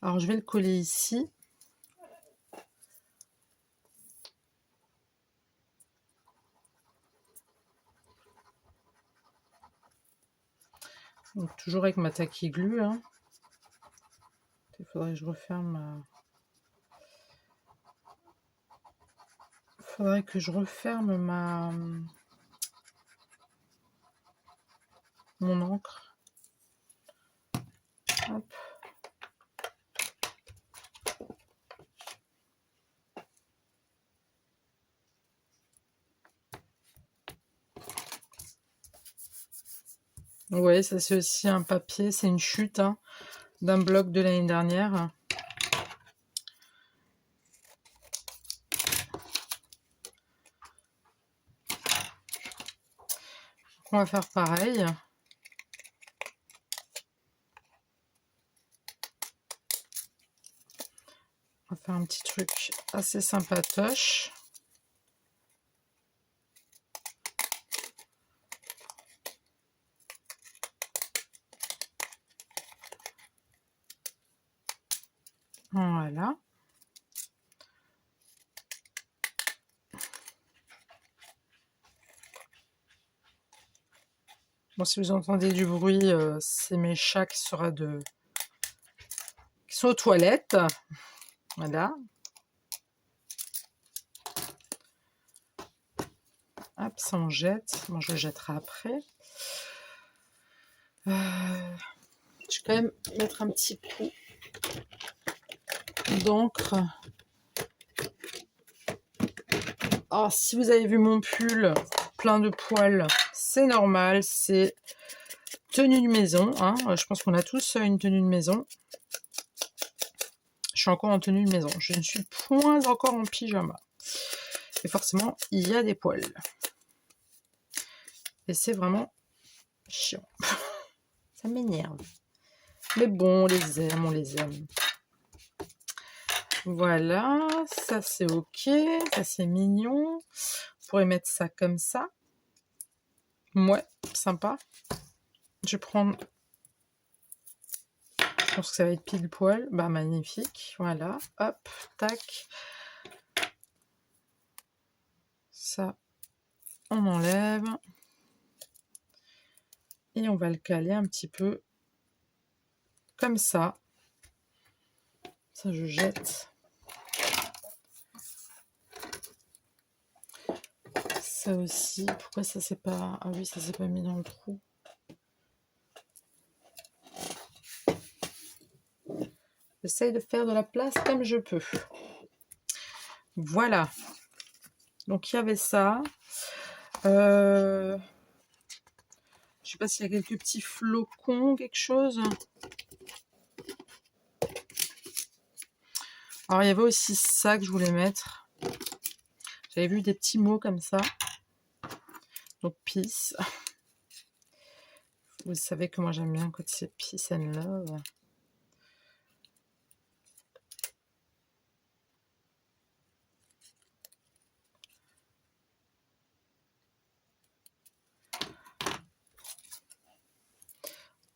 Alors je vais le coller ici. Donc, toujours avec ma tacky glue. Hein. Il faudrait que je referme ma... Faudrait que je referme mon encre. Hop. Ouais, ça c'est aussi un papier, c'est une chute hein, d'un bloc de l'année dernière. On va faire pareil. On va faire un petit truc assez sympatoche. Voilà. Bon, si vous entendez du bruit, c'est mes chats qui sont aux toilettes. Voilà. Hop, ça on jette. Bon, je le jetterai après. Je vais quand même mettre un petit coup d'encre. Oh, si vous avez vu mon pull plein de poils, c'est normal, c'est tenue de maison. Hein. Je pense qu'on a tous une tenue de maison. Je suis encore en tenue de maison. Je ne suis point encore en pyjama. Et forcément, il y a des poils. Et c'est vraiment chiant. Ça m'énerve. Mais bon, on les aime, on les aime. Voilà, ça c'est ok, ça c'est mignon. On pourrait mettre ça comme ça. Ouais, sympa. Je vais prendre... Je pense que ça va être pile poil. Bah magnifique, voilà. Hop, tac. Ça, on enlève. Et on va le caler un petit peu comme ça. Ça, je jette. Ça aussi. Pourquoi ça s'est pas... Ah oui, ça s'est pas mis dans le trou. J'essaye de faire de la place comme je peux. Voilà. Donc, il y avait ça. Je sais pas s'il y a quelques petits flocons, quelque chose. Alors, il y avait aussi ça que je voulais mettre. J'avais vu des petits mots comme ça. Donc, peace. Vous savez que moi, j'aime bien quand c'est peace and love.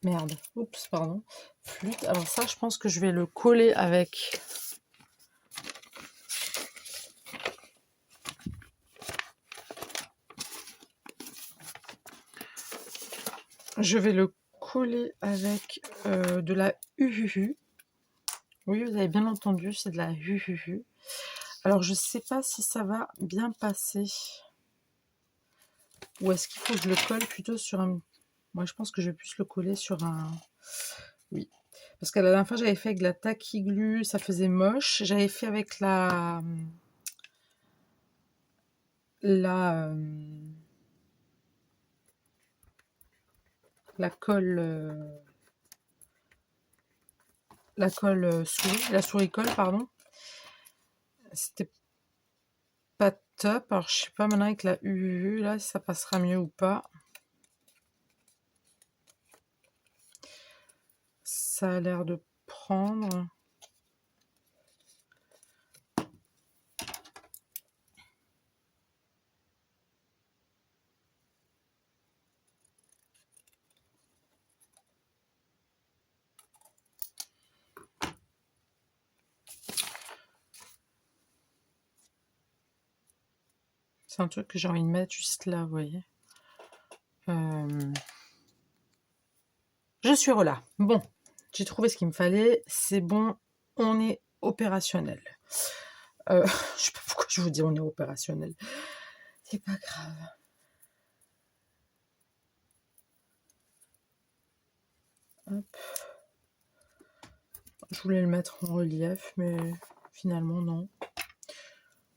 Merde. Oups, pardon. Flûte. Alors ça, je pense que je vais le coller avec... Je vais le coller avec de la UHU. Oui, vous avez bien entendu, c'est de la UHU. Alors, je sais pas si ça va bien passer. Ou est-ce qu'il faut que je le colle plutôt sur un... Moi, je pense que je vais plus le coller sur un... Oui. Parce que la dernière fois, j'avais fait avec de la tacky glue, ça faisait moche. J'avais fait avec la colle... la colle souris, la souris colle, pardon. C'était pas top. Alors, je sais pas maintenant avec la UU, là, si ça passera mieux ou pas. Ça a l'air de prendre. C'est un truc que j'ai envie de mettre juste là, vous voyez. Je suis là. Bon, j'ai trouvé ce qu'il me fallait. C'est bon, on est opérationnel. Je sais pas pourquoi je vous dis on est opérationnel. C'est pas grave. Hop. Je voulais le mettre en relief, mais finalement non.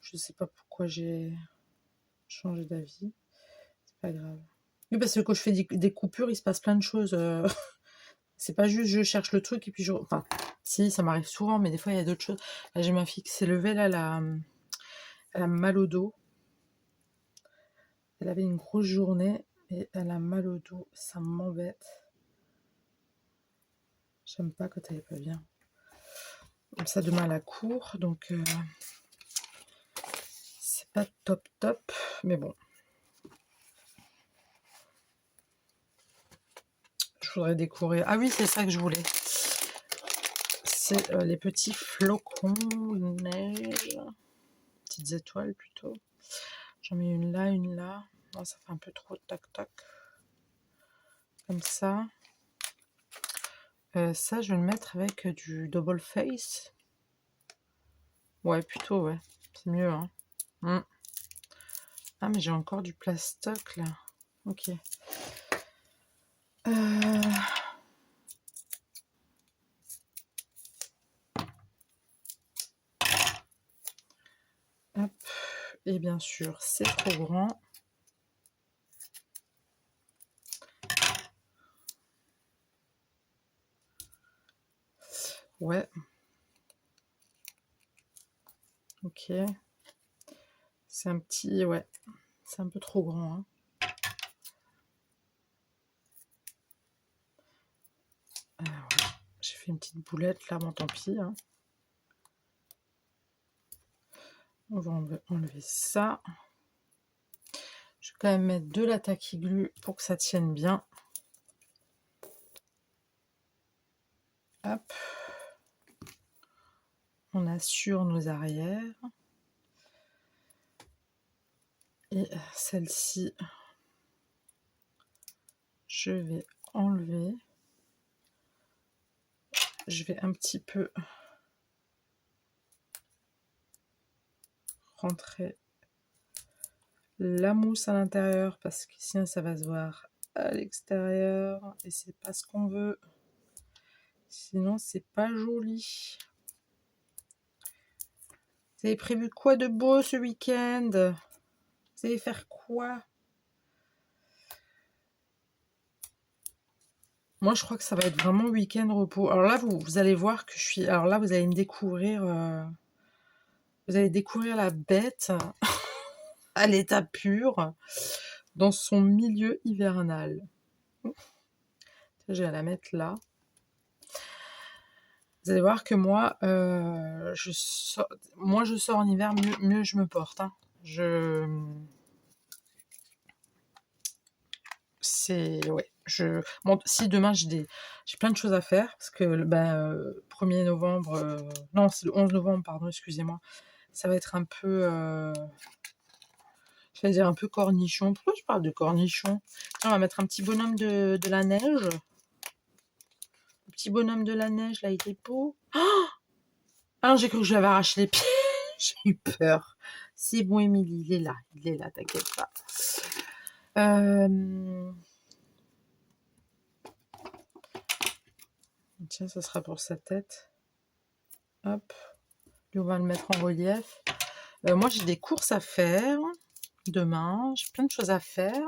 Je sais pas pourquoi j'ai changé d'avis. C'est pas grave. Oui, parce que quand je fais des coupures, il se passe plein de choses. C'est pas juste je cherche le truc et puis je... Enfin, si, ça m'arrive souvent, mais des fois il y a d'autres choses. Là, j'ai ma fille qui s'est levée, là, elle a mal au dos. Elle avait une grosse journée et elle a mal au dos. Ça m'embête. J'aime pas quand elle est pas bien. Comme ça, demain, elle a cours, donc c'est pas top top, mais bon. Je voudrais décorer. Ah oui, c'est ça que je voulais. C'est les petits flocons de neige. Petites étoiles plutôt. J'en mets une là, une là. Non, ça fait un peu trop tac tac. Comme ça. Ça, je vais le mettre avec du double face. Ouais, plutôt, ouais. C'est mieux, hein. Ah, mais j'ai encore du plastoc, là. Ok. Hop. Et bien sûr, c'est trop grand. Ouais. Ok. C'est un petit... Ouais. C'est un peu trop grand, hein. Alors, j'ai fait une petite boulette, là. Bon, tant pis, hein. On va enlever ça. Je vais quand même mettre de la tacky glue pour que ça tienne bien. Hop. On assure nos arrières. Et celle-ci, je vais enlever. Je vais un petit peu rentrer la mousse à l'intérieur parce que sinon ça va se voir à l'extérieur et c'est pas ce qu'on veut. Sinon c'est pas joli. Vous avez prévu quoi de beau ce week-end? Vous allez faire quoi? Moi je crois que ça va être vraiment week-end repos. Alors là vous allez voir que je suis... Alors là vous allez me découvrir... Vous allez découvrir la bête à l'état pur dans son milieu hivernal. Je vais la mettre là. Vous allez voir que moi, je sors en hiver, mieux je me porte. Hein. C'est... Ouais. Bon, si demain j'ai plein de choses à faire, parce que le 1er novembre... non, c'est le 11 novembre, pardon, excusez-moi. Ça va être un peu... je vais dire un peu cornichon. Pourquoi je parle de cornichon? Tiens, on va mettre un petit bonhomme de la neige. Le petit bonhomme de la neige, là, il est beau. Oh, ah non, j'ai cru que je l'avais arraché les pieds. J'ai eu peur. C'est bon, Émilie, il est là, t'inquiète pas. Tiens, ça sera pour sa tête. Hop, lui, on va le mettre en relief. Moi, j'ai des courses à faire demain. J'ai plein de choses à faire.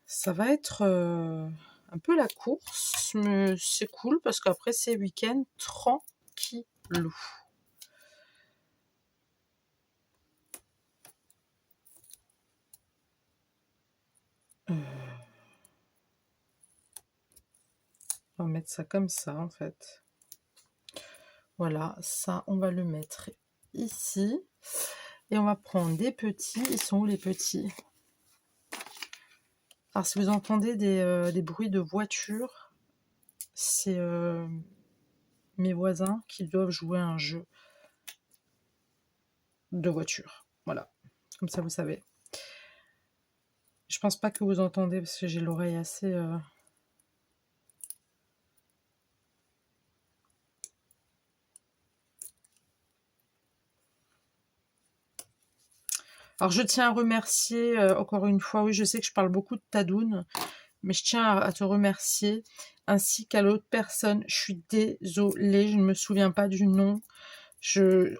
Ça va être un peu la course, mais c'est cool parce qu'après, c'est week-end tranquillou. On va mettre ça comme ça, en fait. Voilà, ça, on va le mettre ici. Et on va prendre des petits. Ils sont où les petits? Alors, si vous entendez des bruits de voiture, c'est mes voisins qui doivent jouer à un jeu de voiture. Voilà, comme ça, vous savez. Je pense pas que vous entendez parce que j'ai l'oreille assez... Alors, je tiens à remercier, encore une fois, oui, je sais que je parle beaucoup de Tadoun, mais je tiens à te remercier, ainsi qu'à l'autre personne. Je suis désolée, je ne me souviens pas du nom.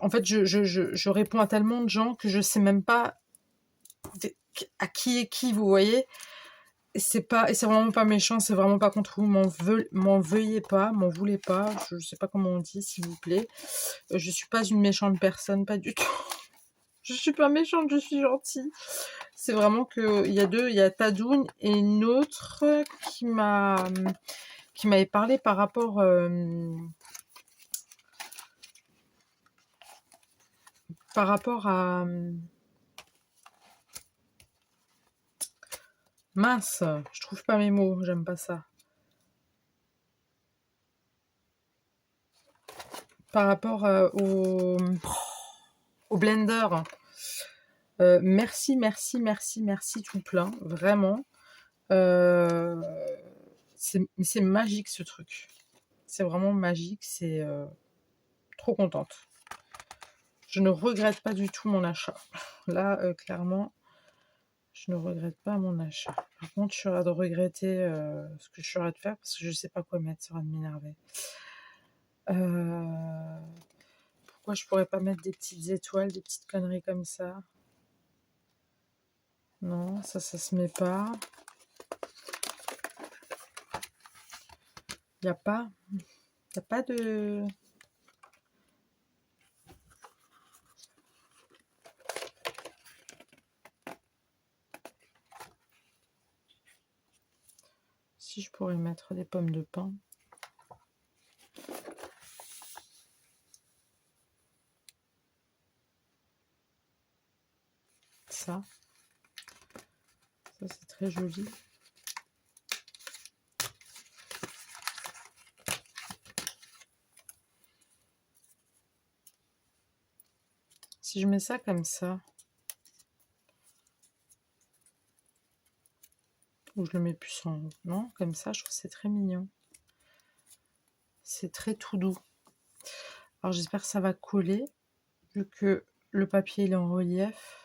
En fait, je réponds à tellement de gens que je sais même pas à qui est qui, vous voyez. Et c'est vraiment pas méchant, c'est vraiment pas contre vous. M'en veuillez pas, m'en voulez pas. Je sais pas comment on dit, s'il vous plaît. Je suis pas une méchante personne, pas du tout. Je suis pas méchante, je suis gentille. C'est vraiment que il y a Tadoun et une autre qui m'avait parlé par rapport à mince, je trouve pas mes mots, j'aime pas ça. Par rapport au blender. Merci, merci, merci, merci tout plein, vraiment. C'est magique ce truc. C'est vraiment magique, c'est trop contente. Je ne regrette pas du tout mon achat. Là, clairement, je ne regrette pas mon achat. Par contre, je suis de regretter ce que je suis de faire parce que je ne sais pas quoi mettre, ça va m'énerver. Pourquoi je pourrais pas mettre des petites étoiles, des petites conneries comme ça? Non, ça se met pas. Il n'y a pas de... Si je pourrais mettre des pommes de pin. Ça c'est très joli. Si je mets ça comme ça, ou je le mets plus en haut, non, comme ça, je trouve que c'est très mignon. C'est très tout doux. Alors j'espère que ça va coller, vu que le papier il est en relief.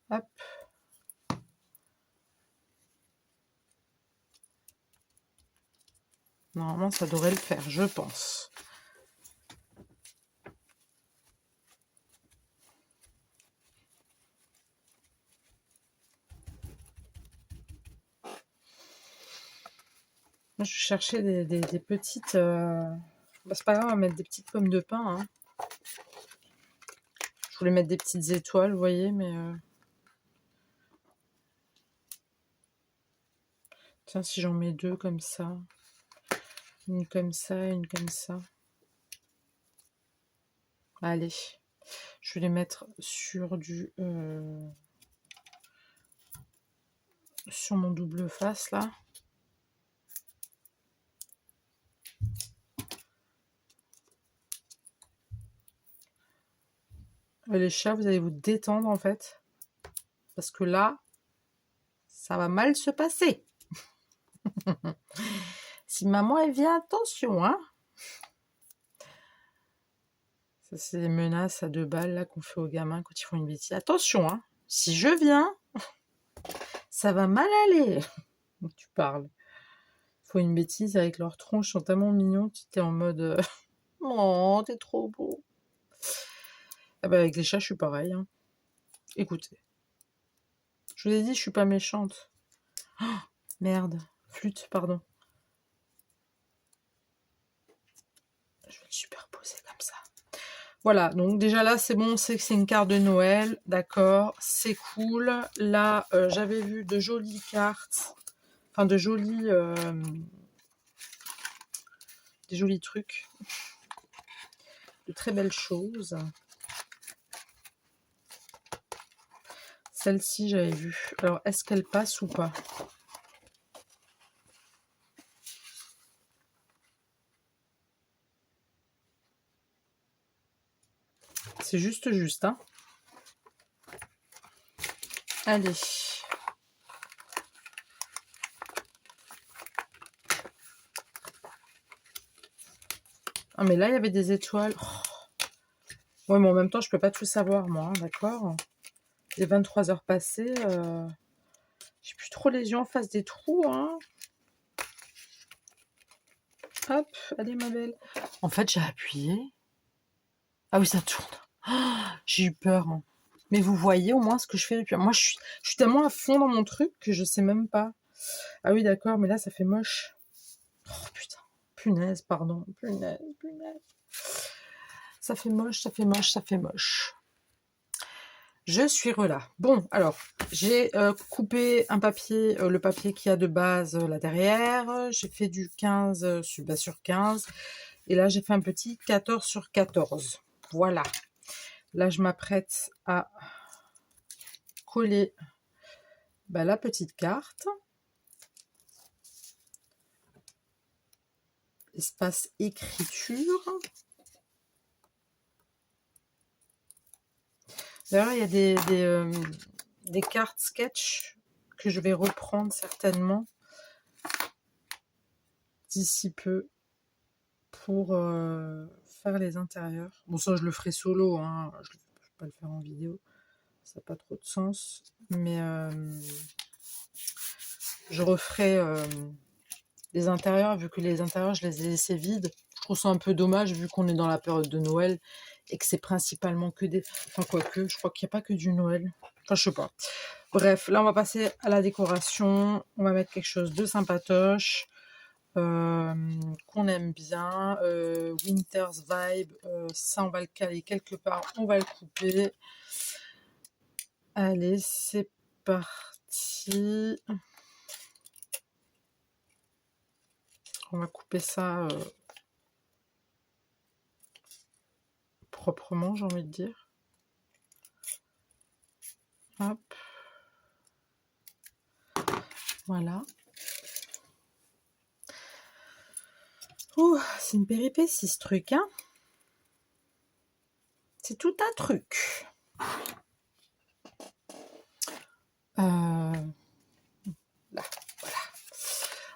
Hop. Normalement, ça devrait le faire, je pense. Moi, je cherchais des petites... Bah, c'est pas grave, on va mettre des petites pommes de pin. Hein. Je voulais mettre des petites étoiles, vous voyez, mais... Tiens, si j'en mets deux comme ça. Une comme ça, une comme ça. Allez. Je vais les mettre sur du... sur mon double face, là. Les chats, vous allez vous détendre, en fait. Parce que là, ça va mal se passer. Si maman, elle vient, attention, hein. Ça, c'est des menaces à 2 balles, là, qu'on fait aux gamins quand ils font une bêtise. Attention, hein. Si je viens, ça va mal aller. Tu parles. Ils font une bêtise avec leurs tronches, ils sont tellement mignons. Tu t'es en mode... oh, t'es trop beau. Ah bah, avec les chats, je suis pareil. Hein. Écoutez. Je vous ai dit, je suis pas méchante. Oh, merde. Flûte, pardon. Je vais le superposer comme ça. Voilà, donc déjà là, c'est bon, on sait que c'est une carte de Noël. D'accord, c'est cool. Là, j'avais vu de jolies cartes. Enfin, des jolis trucs. De très belles choses. Celle-ci, j'avais vu. Alors, est-ce qu'elle passe ou pas? C'est juste, hein. Allez. Ah, mais là, il y avait des étoiles. Ouais, mais en même temps, je peux pas tout savoir, moi, hein, d'accord? Les 23 heures passées, j'ai plus trop les yeux en face des trous, hein. Hop, allez, ma belle. En fait, j'ai appuyé. Ah oui, ça tourne. J'ai eu peur, hein. Mais vous voyez au moins ce que je fais depuis. Moi, je suis tellement à fond dans mon truc que je sais même pas. Ah oui, d'accord, mais là, ça fait moche. Oh putain, punaise, pardon. Punaise, punaise. Ça fait moche, ça fait moche, ça fait moche. Je suis relâ. Bon, alors, j'ai coupé un papier, le papier qu'il y a de base là derrière. J'ai fait du 15 sur 15. Et là, j'ai fait un petit 14 sur 14. Voilà. Là, je m'apprête à coller la petite carte. Espace écriture. D'ailleurs, il y a des cartes sketch que je vais reprendre certainement d'ici peu pour faire les intérieurs. Bon, ça, je le ferai solo, hein. Je ne vais pas le faire en vidéo. Ça n'a pas trop de sens. Mais je referai les intérieurs, vu que les intérieurs, je les ai laissés vides. Je trouve ça un peu dommage, vu qu'on est dans la période de Noël et que c'est principalement que des... Enfin, quoique, je crois qu'il n'y a pas que du Noël. Enfin, je sais pas. Bref, là, on va passer à la décoration. On va mettre quelque chose de sympatoche, qu'on aime bien. Winter's Vibe, ça, on va le caler quelque part. On va le couper. Allez, c'est parti. On va couper ça proprement, j'ai envie de dire. Hop. Voilà. Ouh, c'est une péripétie ce truc, hein. C'est tout un truc. Là, voilà.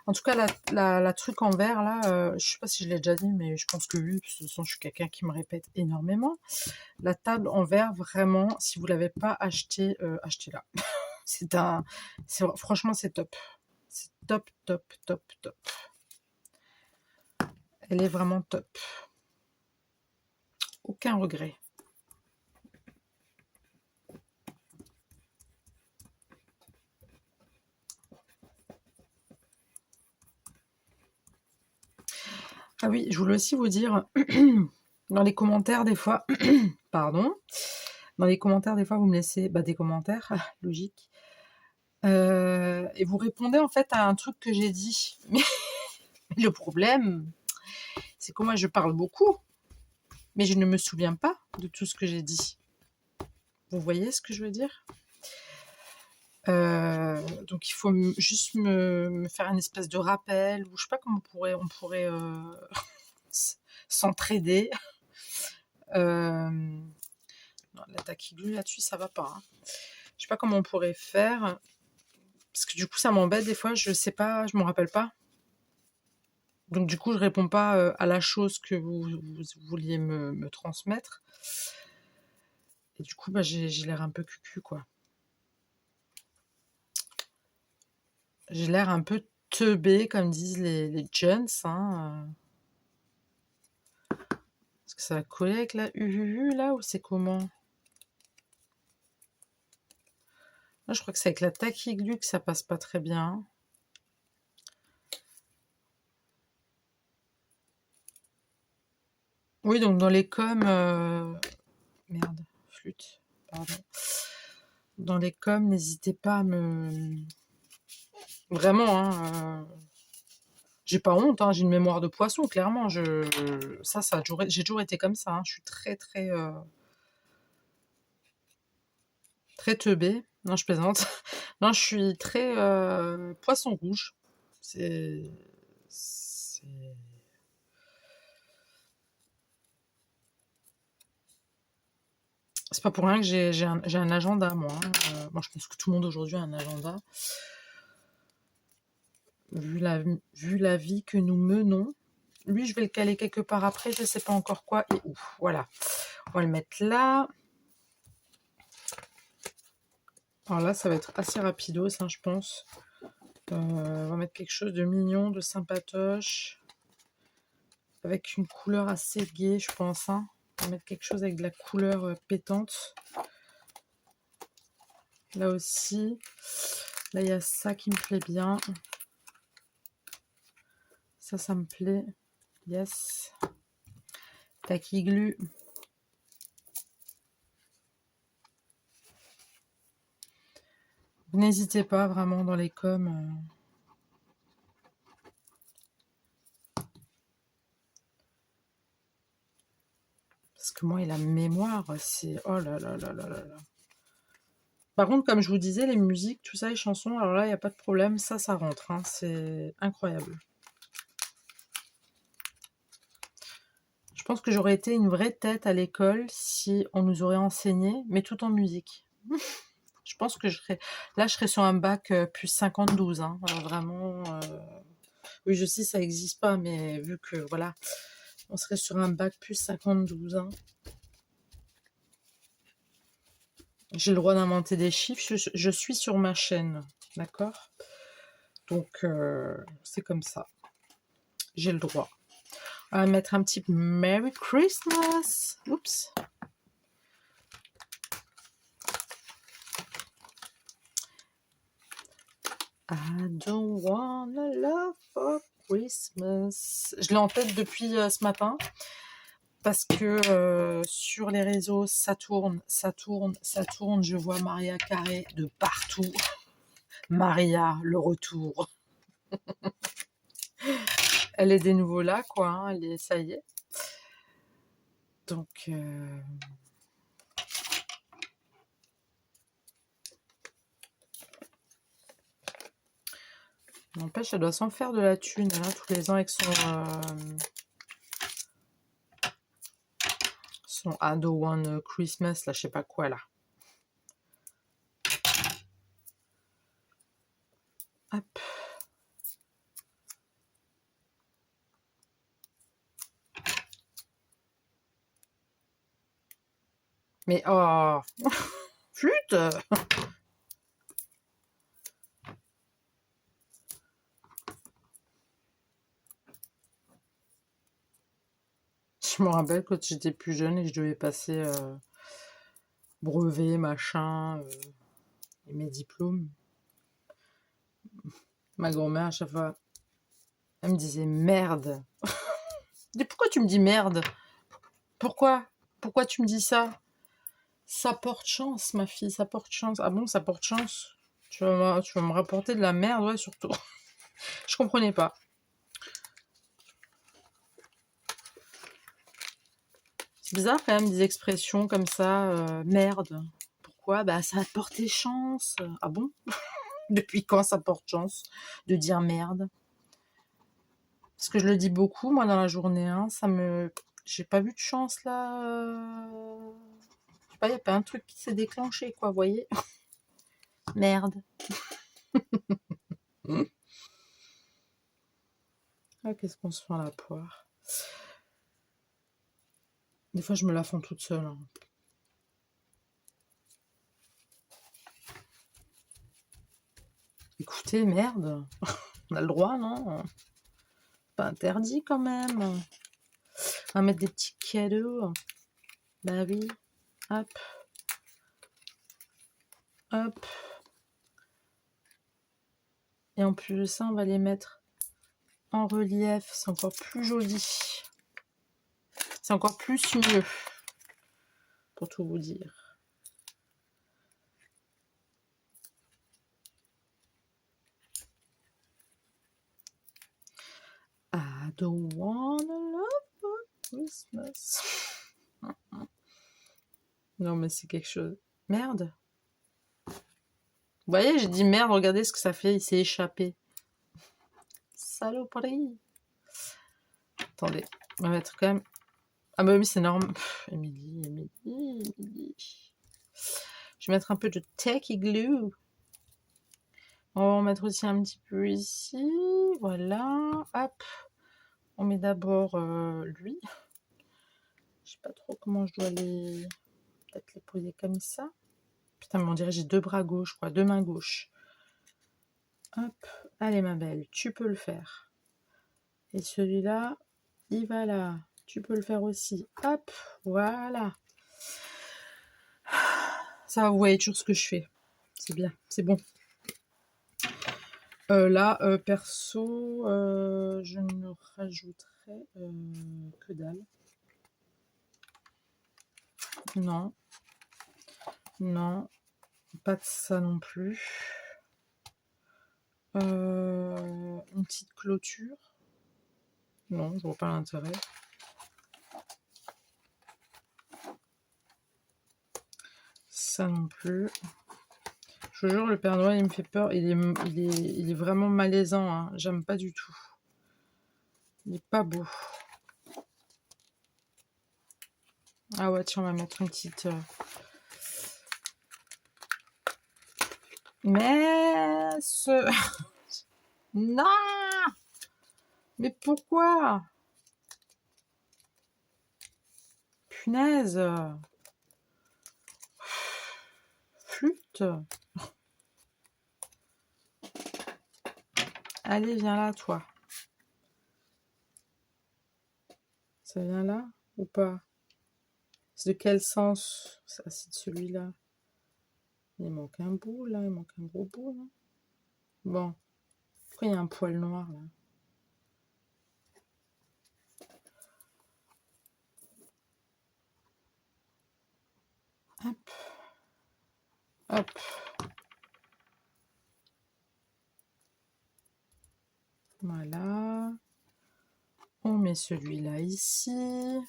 En tout cas, la truc en verre, là, je sais pas si je l'ai déjà dit, mais je pense que oui, parce que de toute façon, je suis quelqu'un qui me répète énormément. La table en verre, vraiment, si vous l'avez pas acheté, achetez-la. Franchement, c'est top. C'est top, top, top, top. Elle est vraiment top. Aucun regret. Ah oui, je voulais aussi vous dire, dans les commentaires, des fois, pardon, dans les commentaires, des fois, vous me laissez des commentaires, logique, et vous répondez en fait à un truc que j'ai dit. Mais le problème, c'est que moi, je parle beaucoup, mais je ne me souviens pas de tout ce que j'ai dit. Vous voyez ce que je veux dire? Donc il faut juste me faire une espèce de rappel, ou je sais pas comment on pourrait s'entraider. Non, la taquiglue là-dessus, ça va pas, hein. Je sais pas comment on pourrait faire, parce que du coup ça m'embête des fois, je sais pas, je m'en rappelle pas. Donc du coup je réponds pas à la chose que vous vouliez me transmettre. Et du coup j'ai l'air un peu cucu, quoi. J'ai l'air un peu teubé, comme disent les jeunes, hein. Est-ce que ça va coller avec la UUU là, ou c'est comment? Là, je crois que c'est avec la taquiglue que ça passe pas très bien. Oui, donc dans les coms... Merde, flûte, pardon. Dans les coms, n'hésitez pas à me... Vraiment, hein, j'ai pas honte, hein, j'ai une mémoire de poisson, clairement. J'ai toujours été comme ça, hein. Je suis très, très... très teubée. Non, je plaisante. Non, je suis très poisson rouge. C'est pas pour rien que j'ai un agenda, moi, hein. Moi, je pense que tout le monde aujourd'hui a un agenda. Vu la vie que nous menons, Lui, je vais le caler quelque part après, je ne sais pas encore quoi et où. Voilà. On va le mettre là. Alors là, ça va être assez rapidos, hein, je pense. On va mettre quelque chose de mignon, de sympatoche. Avec une couleur assez gaie, je pense. Hein. On va mettre quelque chose avec de la couleur pétante. Là aussi. Là, il y a ça qui me plaît bien. Ça me plaît. Yes. Tacky glue. N'hésitez pas vraiment dans les coms. Parce que moi, il a mémoire. C'est... Oh là là là là là là. Par contre, comme je vous disais, les musiques, tout ça, les chansons, alors là, il n'y a pas de problème. Ça rentre. Hein. C'est incroyable. Je pense que j'aurais été une vraie tête à l'école si on nous aurait enseigné, mais tout en musique. Je pense que je serais... Là, je serais sur un bac plus 52. Hein. Alors, vraiment... Oui, je sais, ça n'existe pas, mais vu que, voilà, on serait sur un bac plus 52. Hein. J'ai le droit d'inventer des chiffres. Je suis sur ma chaîne, d'accord? Donc, c'est comme ça. J'ai le droit. On va mettre un petit Merry Christmas. Oups. I don't wanna love for Christmas. Je l'ai en tête depuis ce matin. Parce que sur les réseaux, ça tourne, ça tourne, ça tourne. Je vois Maria Carré de partout. Maria, le retour. Elle est des nouveaux là, quoi. Hein. Elle est, ça y est. Donc... N'empêche, elle doit s'en faire de la thune, hein, tous les ans avec son I don't want Christmas, là, je sais pas quoi, là. Hop. Mais oh, flûte. Je me rappelle quand j'étais plus jeune et que je devais passer brevet, machin, et mes diplômes. Ma grand-mère, à chaque fois, elle me disait merde. Et pourquoi tu me dis merde? Pourquoi? Pourquoi tu me dis ça? Ça porte chance, ma fille, ça porte chance. Ah bon, ça porte chance? Tu vas me rapporter de la merde, ouais, surtout. Je comprenais pas. C'est bizarre quand même des expressions comme ça, merde. Pourquoi? Bah ça a porté chance. Ah bon? Depuis quand ça porte chance de dire merde? Parce que je le dis beaucoup, moi, dans la journée, hein, ça me... J'ai pas vu de chance, là. Je sais pas, il n'y a pas un truc qui s'est déclenché, quoi, vous voyez? Merde. Ah, qu'est-ce qu'on se fait à la poire? Des fois, je me la fends toute seule. Hein. Écoutez, merde. On a le droit, non? Pas interdit, quand même. On va mettre des petits cadeaux. Bah oui. Hop. Hop. Et en plus de ça, on va les mettre en relief. C'est encore plus joli. C'est encore plus mieux. Pour tout vous dire. I don't wanna love for Christmas. Non, mais c'est quelque chose. Merde. Vous voyez, j'ai dit merde, regardez ce que ça fait. Il s'est échappé. Saloperie. Attendez, on va mettre quand même... Ah bah oui, c'est normal. Émilie. Je vais mettre un peu de tacky glue. On va en mettre aussi un petit peu ici. Voilà. Hop. on met d'abord lui. Je sais pas trop comment je dois les... Peut-être les poser comme ça. Putain, mais on dirait que j'ai 2 bras gauches, quoi. 2 mains gauches. Hop. Allez, ma belle, tu peux le faire. Et celui-là, il va là. Tu peux le faire aussi. Hop, voilà. Ça va, vous voyez toujours ce que je fais. C'est bien, c'est bon. Là, perso, je ne rajouterai que dalle. Non. Non. Pas de ça non plus. Une petite clôture. Non, je vois pas l'intérêt. Ça non plus. Je vous jure, le Père Noël, il me fait peur. Il est vraiment malaisant. Hein. J'aime pas du tout. Il est pas beau. Ah ouais, tiens, on va mettre une petite... Mais ce... Non! Mais pourquoi? Punaise! Flûte! Allez, viens là, toi. Ça vient là ou pas? C'est de quel sens? Ça, c'est de celui-là. Il manque un bout, là. Il manque un gros bout, là. Bon. Pourquoi il y a un poil noir, là? Hop. Hop. Voilà. On met celui-là ici.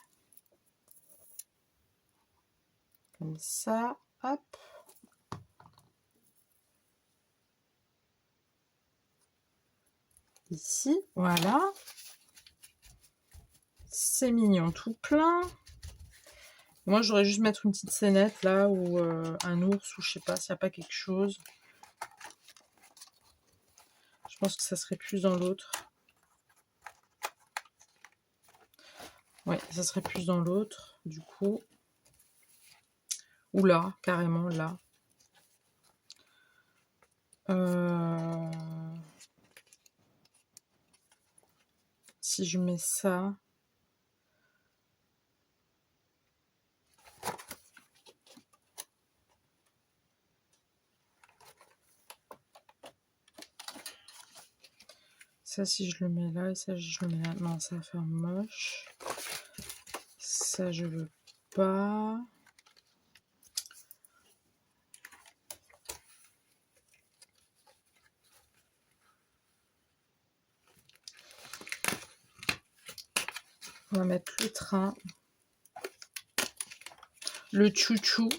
Comme ça. Hop. Ici. Voilà. C'est mignon tout plein. Moi, j'aurais juste mettre une petite scénette là, ou un ours, ou je sais pas, s'il n'y a pas quelque chose. Je pense que ça serait plus dans l'autre. Ouais, ça serait plus dans l'autre, du coup. Ou là, carrément, là. Si je mets ça... Ça, si je le mets là, et ça, je le mets là. Non, ça va faire moche. Ça, je veux pas. On va mettre le train. Le chouchou.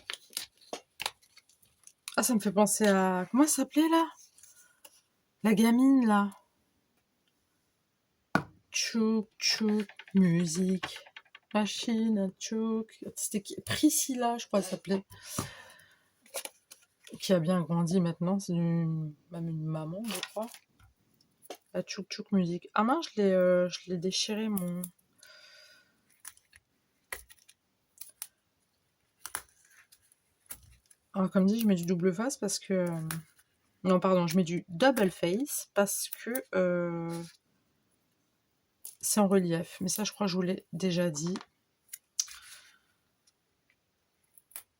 Ah, ça me fait penser à... Comment ça s'appelait, là? La gamine, là. Tchouk, tchouk, musique. Machine à tchouk. C'était Priscilla, je crois, ça s'appelait. Qui a bien grandi maintenant. C'est même une maman, je crois. La tchouk, tchouk, musique. Ah mince, je l'ai déchiré, mon... Alors, comme dit, je mets du double face parce que... Non, pardon, je mets du double face parce que c'est en relief. Mais ça, je crois que je vous l'ai déjà dit.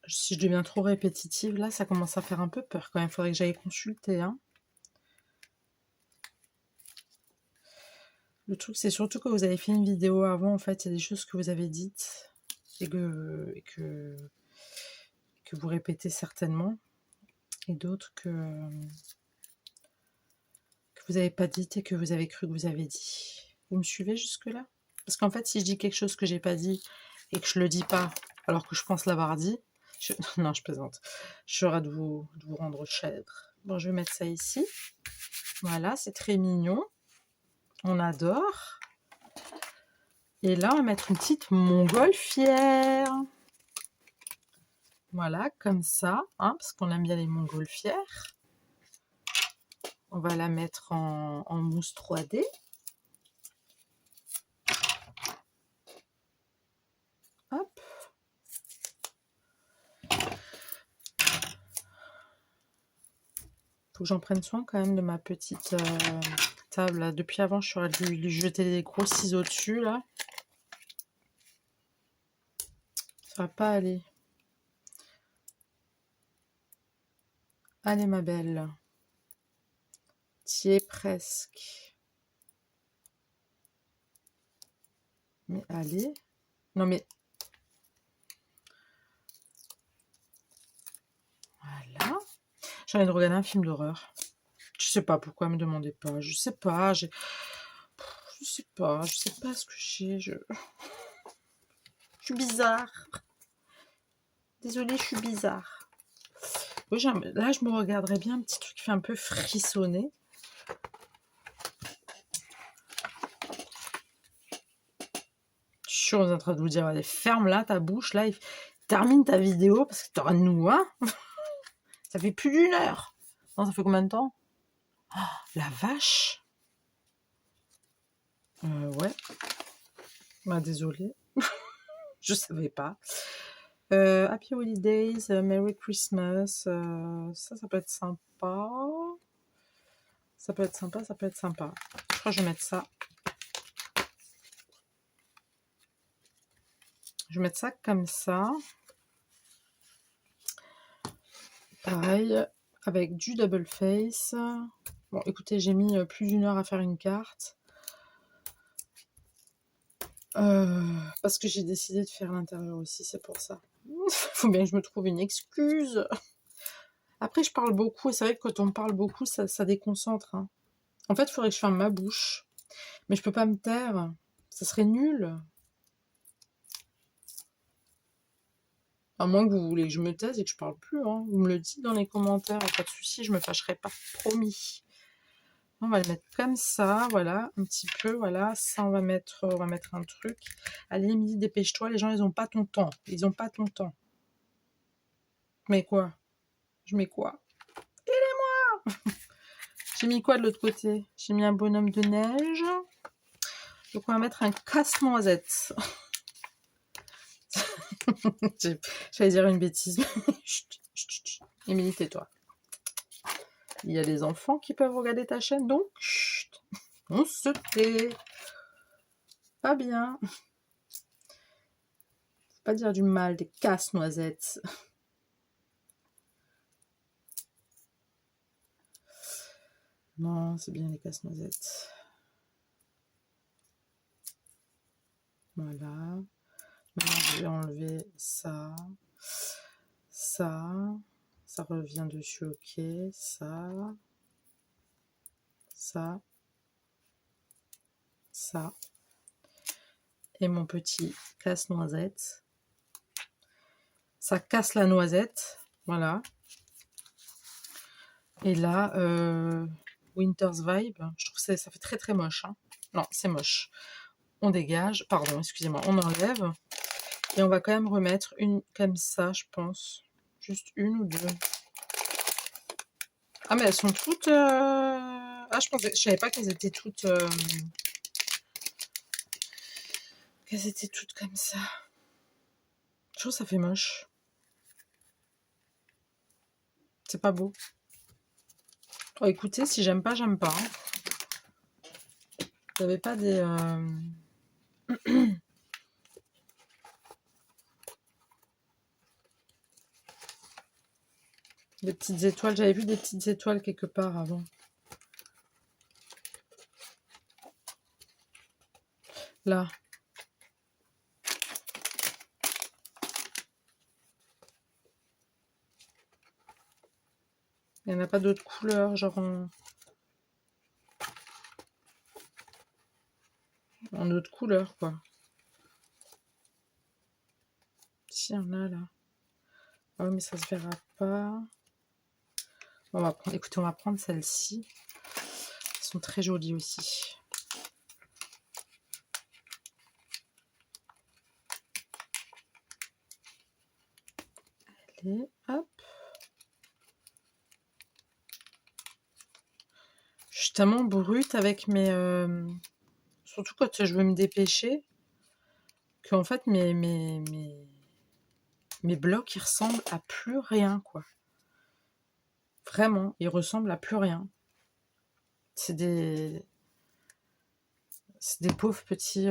Si je deviens trop répétitive, là, ça commence à faire un peu peur quand même. Il faudrait que j'aille consulter. Hein. Le truc, c'est surtout que vous avez fait une vidéo avant. En fait, il y a des choses que vous avez dites et que vous répétez certainement. Et d'autres que vous n'avez pas dites et que vous avez cru que vous avez dit. Vous me suivez jusque-là? Parce qu'en fait, si je dis quelque chose que j'ai pas dit et que je le dis pas, alors que je pense l'avoir dit, non, je plaisante. Je serai de vous rendre chèvre. Bon, je vais mettre ça ici. Voilà, c'est très mignon. On adore. Et là, on va mettre une petite montgolfière. Voilà, comme ça, hein, parce qu'on aime bien les montgolfières. On va la mettre en mousse 3D. Faut que j'en prenne soin quand même de ma petite table. Là. Depuis avant, je suis allée lui jeter des gros ciseaux dessus, là. Ça va pas aller. Allez, ma belle. T'y es presque. Mais allez. Non, mais... Voilà. J'ai envie de regarder un film d'horreur. Je sais pas pourquoi, me demandez pas. Je sais pas. Je sais pas. Je sais pas ce que j'ai. Je suis bizarre. Désolée, je suis bizarre. Oui, là, je me regarderais bien un petit truc qui fait un peu frissonner. Je suis en train de vous dire, allez, ferme là ta bouche, là, et termine ta vidéo, parce que t'auras de nous, hein. Ça fait plus d'1 heure. Non, ça fait combien de temps? Oh, la vache. Ouais. Bah, désolée. Je savais pas. Happy Holidays, Merry Christmas. Ça peut être sympa. Ça peut être sympa, ça peut être sympa. Je crois que je vais mettre ça. Je vais mettre ça comme ça. Pareil, avec du double face. Bon, écoutez, j'ai mis plus d'1 heure à faire une carte. Parce que j'ai décidé de faire l'intérieur aussi, c'est pour ça. Faut bien que je me trouve une excuse. Après, je parle beaucoup, et c'est vrai que quand on parle beaucoup, ça déconcentre. Hein. En fait, il faudrait que je ferme ma bouche. Mais je peux pas me taire. Ça serait nul. À moins que vous voulez que je me taise et que je parle plus. Hein. Vous me le dites dans les commentaires, pas de souci, je me fâcherai pas. Promis. On va le mettre comme ça, voilà, un petit peu, voilà. Ça, on va mettre un truc. Allez, Émilie, dépêche-toi, les gens, ils ont pas ton temps. Ils ont pas ton temps. Mais quoi? Je mets quoi? Aidez-moi! J'ai mis quoi de l'autre côté? J'ai mis un bonhomme de neige. Donc, on va mettre un casse-noisette. J'allais dire une bêtise. Chut, chut, chut. Émilie, tais-toi. Il y a des enfants qui peuvent regarder ta chaîne, donc chut, on se tait. Pas bien. Faut pas dire du mal des casse-noisettes. Non, c'est bien les casse-noisettes. Voilà. Maintenant, je vais enlever ça. Ça. Ça revient dessus, ok. Ça. Ça. Ça. Et mon petit casse-noisette. Ça casse la noisette. Voilà. Et là, Winter's Vibe, je trouve que ça fait très très moche. Hein. Non, c'est moche. On dégage. Pardon, excusez-moi. On enlève. Et on va quand même remettre une comme ça, je pense. Juste une ou deux. Ah, mais elles sont toutes... Ah, je savais pas qu'elles étaient toutes... Qu'elles étaient toutes comme ça. Je trouve que ça fait moche. C'est pas beau. Oh, écoutez, si j'aime pas, j'aime pas. Vous n'avez pas des... des petites étoiles. J'avais vu des petites étoiles quelque part avant. Là. Il n'y en a pas d'autres couleurs, genre en autre couleur, quoi. Si, il y en a là. Ah oui, mais ça se verra pas. On va prendre, écoutez, on va prendre celles-ci. Elles sont très jolies aussi. Allez, hop. Je suis tellement brute avec mes... surtout quand je veux me dépêcher, que en fait, mes blocs, ils ressemblent à plus rien, quoi. Vraiment, ils ressemblent à plus rien. C'est des pauvres petits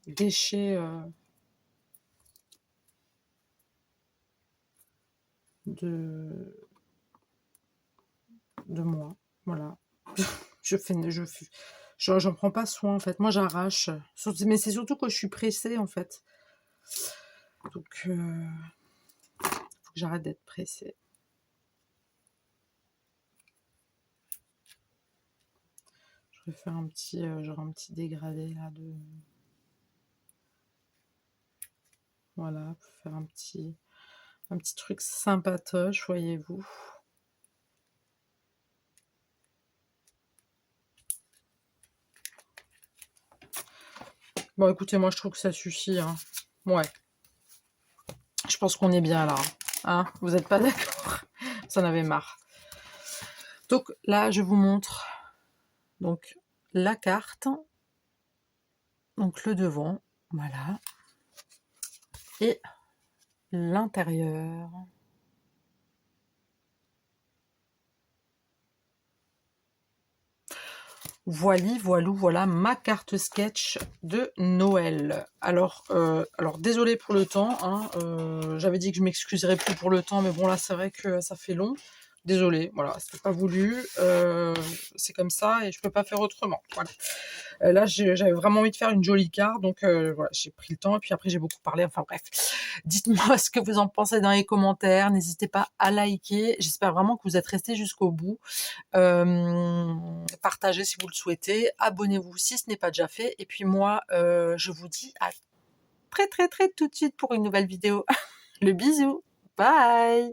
déchets de moi. Voilà. J'en prends pas soin en fait. Moi j'arrache. Mais c'est surtout que je suis pressée en fait. Donc faut que j'arrête d'être pressée. Je vais faire un petit genre un petit dégradé là de. Voilà, pour faire un petit truc sympatoche, voyez-vous. Bon, écoutez, moi, je trouve que ça suffit. Hein. Ouais. Je pense qu'on est bien là. Hein, vous n'êtes pas d'accord? Vous en avez marre. Donc, là, je vous montre donc la carte. Donc, le devant. Voilà. Et l'intérieur. Voilà ma carte sketch de Noël. Alors désolé pour le temps, hein, j'avais dit que je m'excuserais plus pour le temps, mais bon là c'est vrai que ça fait long. Désolé, voilà, c'était pas voulu, c'est comme ça et je peux pas faire autrement. Voilà. Là j'avais vraiment envie de faire une jolie carte, donc voilà, j'ai pris le temps et puis après j'ai beaucoup parlé. Enfin bref, dites-moi ce que vous en pensez dans les commentaires. N'hésitez pas à liker. J'espère vraiment que vous êtes restés jusqu'au bout. Partagez si vous le souhaitez, abonnez-vous si ce n'est pas déjà fait, et puis moi je vous dis à très tout de suite pour une nouvelle vidéo. Le bisou, bye.